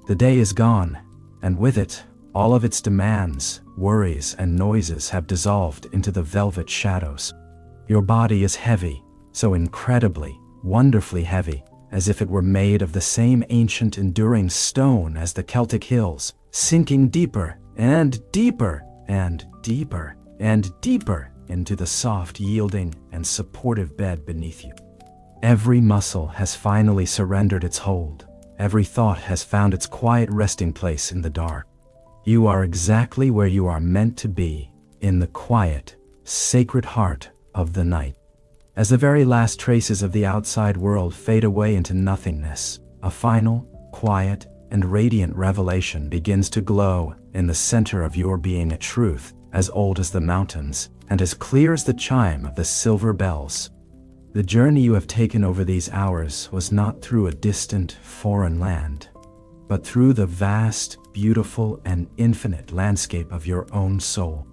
The day is gone, and with it, all of its demands, worries, and noises have dissolved into the velvet shadows. Your body is heavy, so incredibly, wonderfully heavy, as if it were made of the same ancient enduring stone as the Celtic hills, sinking deeper and deeper and deeper and deeper into the soft, yielding, and supportive bed beneath you. Every muscle has finally surrendered its hold. Every thought has found its quiet resting place in the dark. You are exactly where you are meant to be, in the quiet, sacred heart of the night. As the very last traces of the outside world fade away into nothingness, a final, quiet, and radiant revelation begins to glow in the center of your being, a truth as old as the mountains and as clear as the chime of the silver bells. The journey you have taken over these hours was not through a distant, foreign land, but through the vast, beautiful, and infinite landscape of your own soul.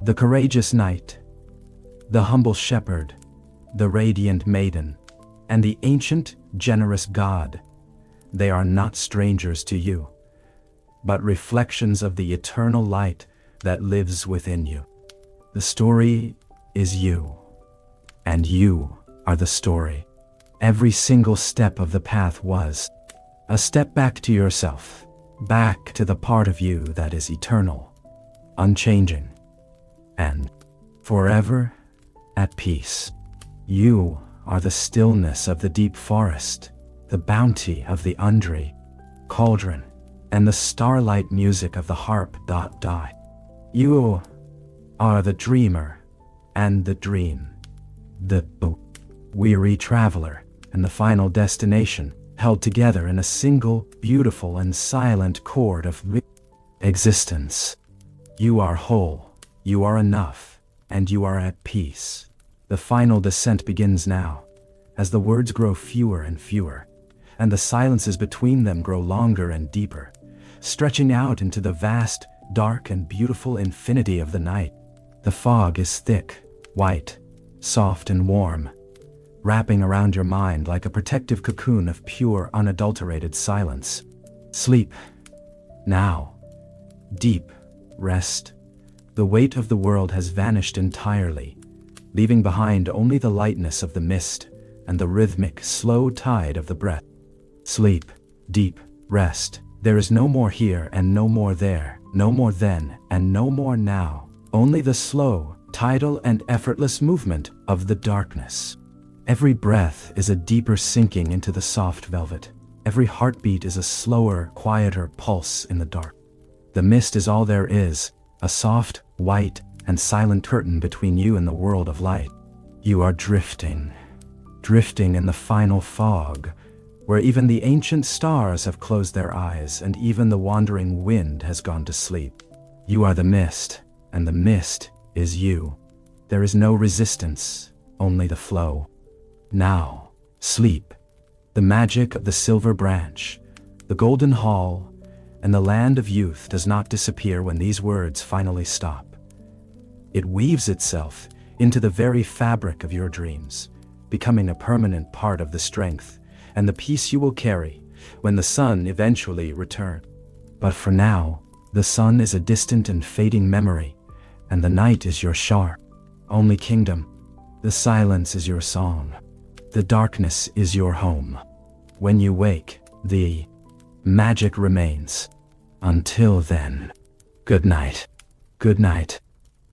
The courageous knight, the humble shepherd, the radiant maiden, and the ancient, generous God, they are not strangers to you, but reflections of the eternal light that lives within you. The story is you, and you are the story. Every single step of the path was a step back to yourself, back to the part of you that is eternal, unchanging, and forever at peace. You are the stillness of the deep forest, the bounty of the undrey, cauldron, and the starlight music of the harp. You are the dreamer and the dream, the weary traveler and the final destination, held together in a single, beautiful, and silent chord of existence. You are whole, you are enough, and you are at peace. The final descent begins now, as the words grow fewer and fewer, and the silences between them grow longer and deeper, stretching out into the vast, dark, and beautiful infinity of the night. The fog is thick, white, soft, and warm, wrapping around your mind like a protective cocoon of pure, unadulterated silence. Sleep. Now. Deep rest. The weight of the world has vanished entirely, leaving behind only the lightness of the mist and the rhythmic, slow tide of the breath. Sleep. Deep rest. There is no more here and no more there, no more then and no more now, only the slow, tidal, and effortless movement of the darkness. Every breath is a deeper sinking into the soft velvet. Every heartbeat is a slower, quieter pulse in the dark. The mist is all there is, a soft, white, and silent curtain between you and the world of light. You are drifting in the final fog, where even the ancient stars have closed their eyes and even the wandering wind has gone to sleep. You are the mist, and the mist is you. There is no resistance, only the flow. Now, sleep. The magic of the silver branch, the golden hall, and the land of youth does not disappear when these words finally stop. It weaves itself into the very fabric of your dreams, becoming a permanent part of the strength and the peace you will carry when the sun eventually returns. But for now, the sun is a distant and fading memory, and the night is your sharp only kingdom. The silence is your song. The darkness is your home. When you wake, the magic remains. Until then, good night. Good night.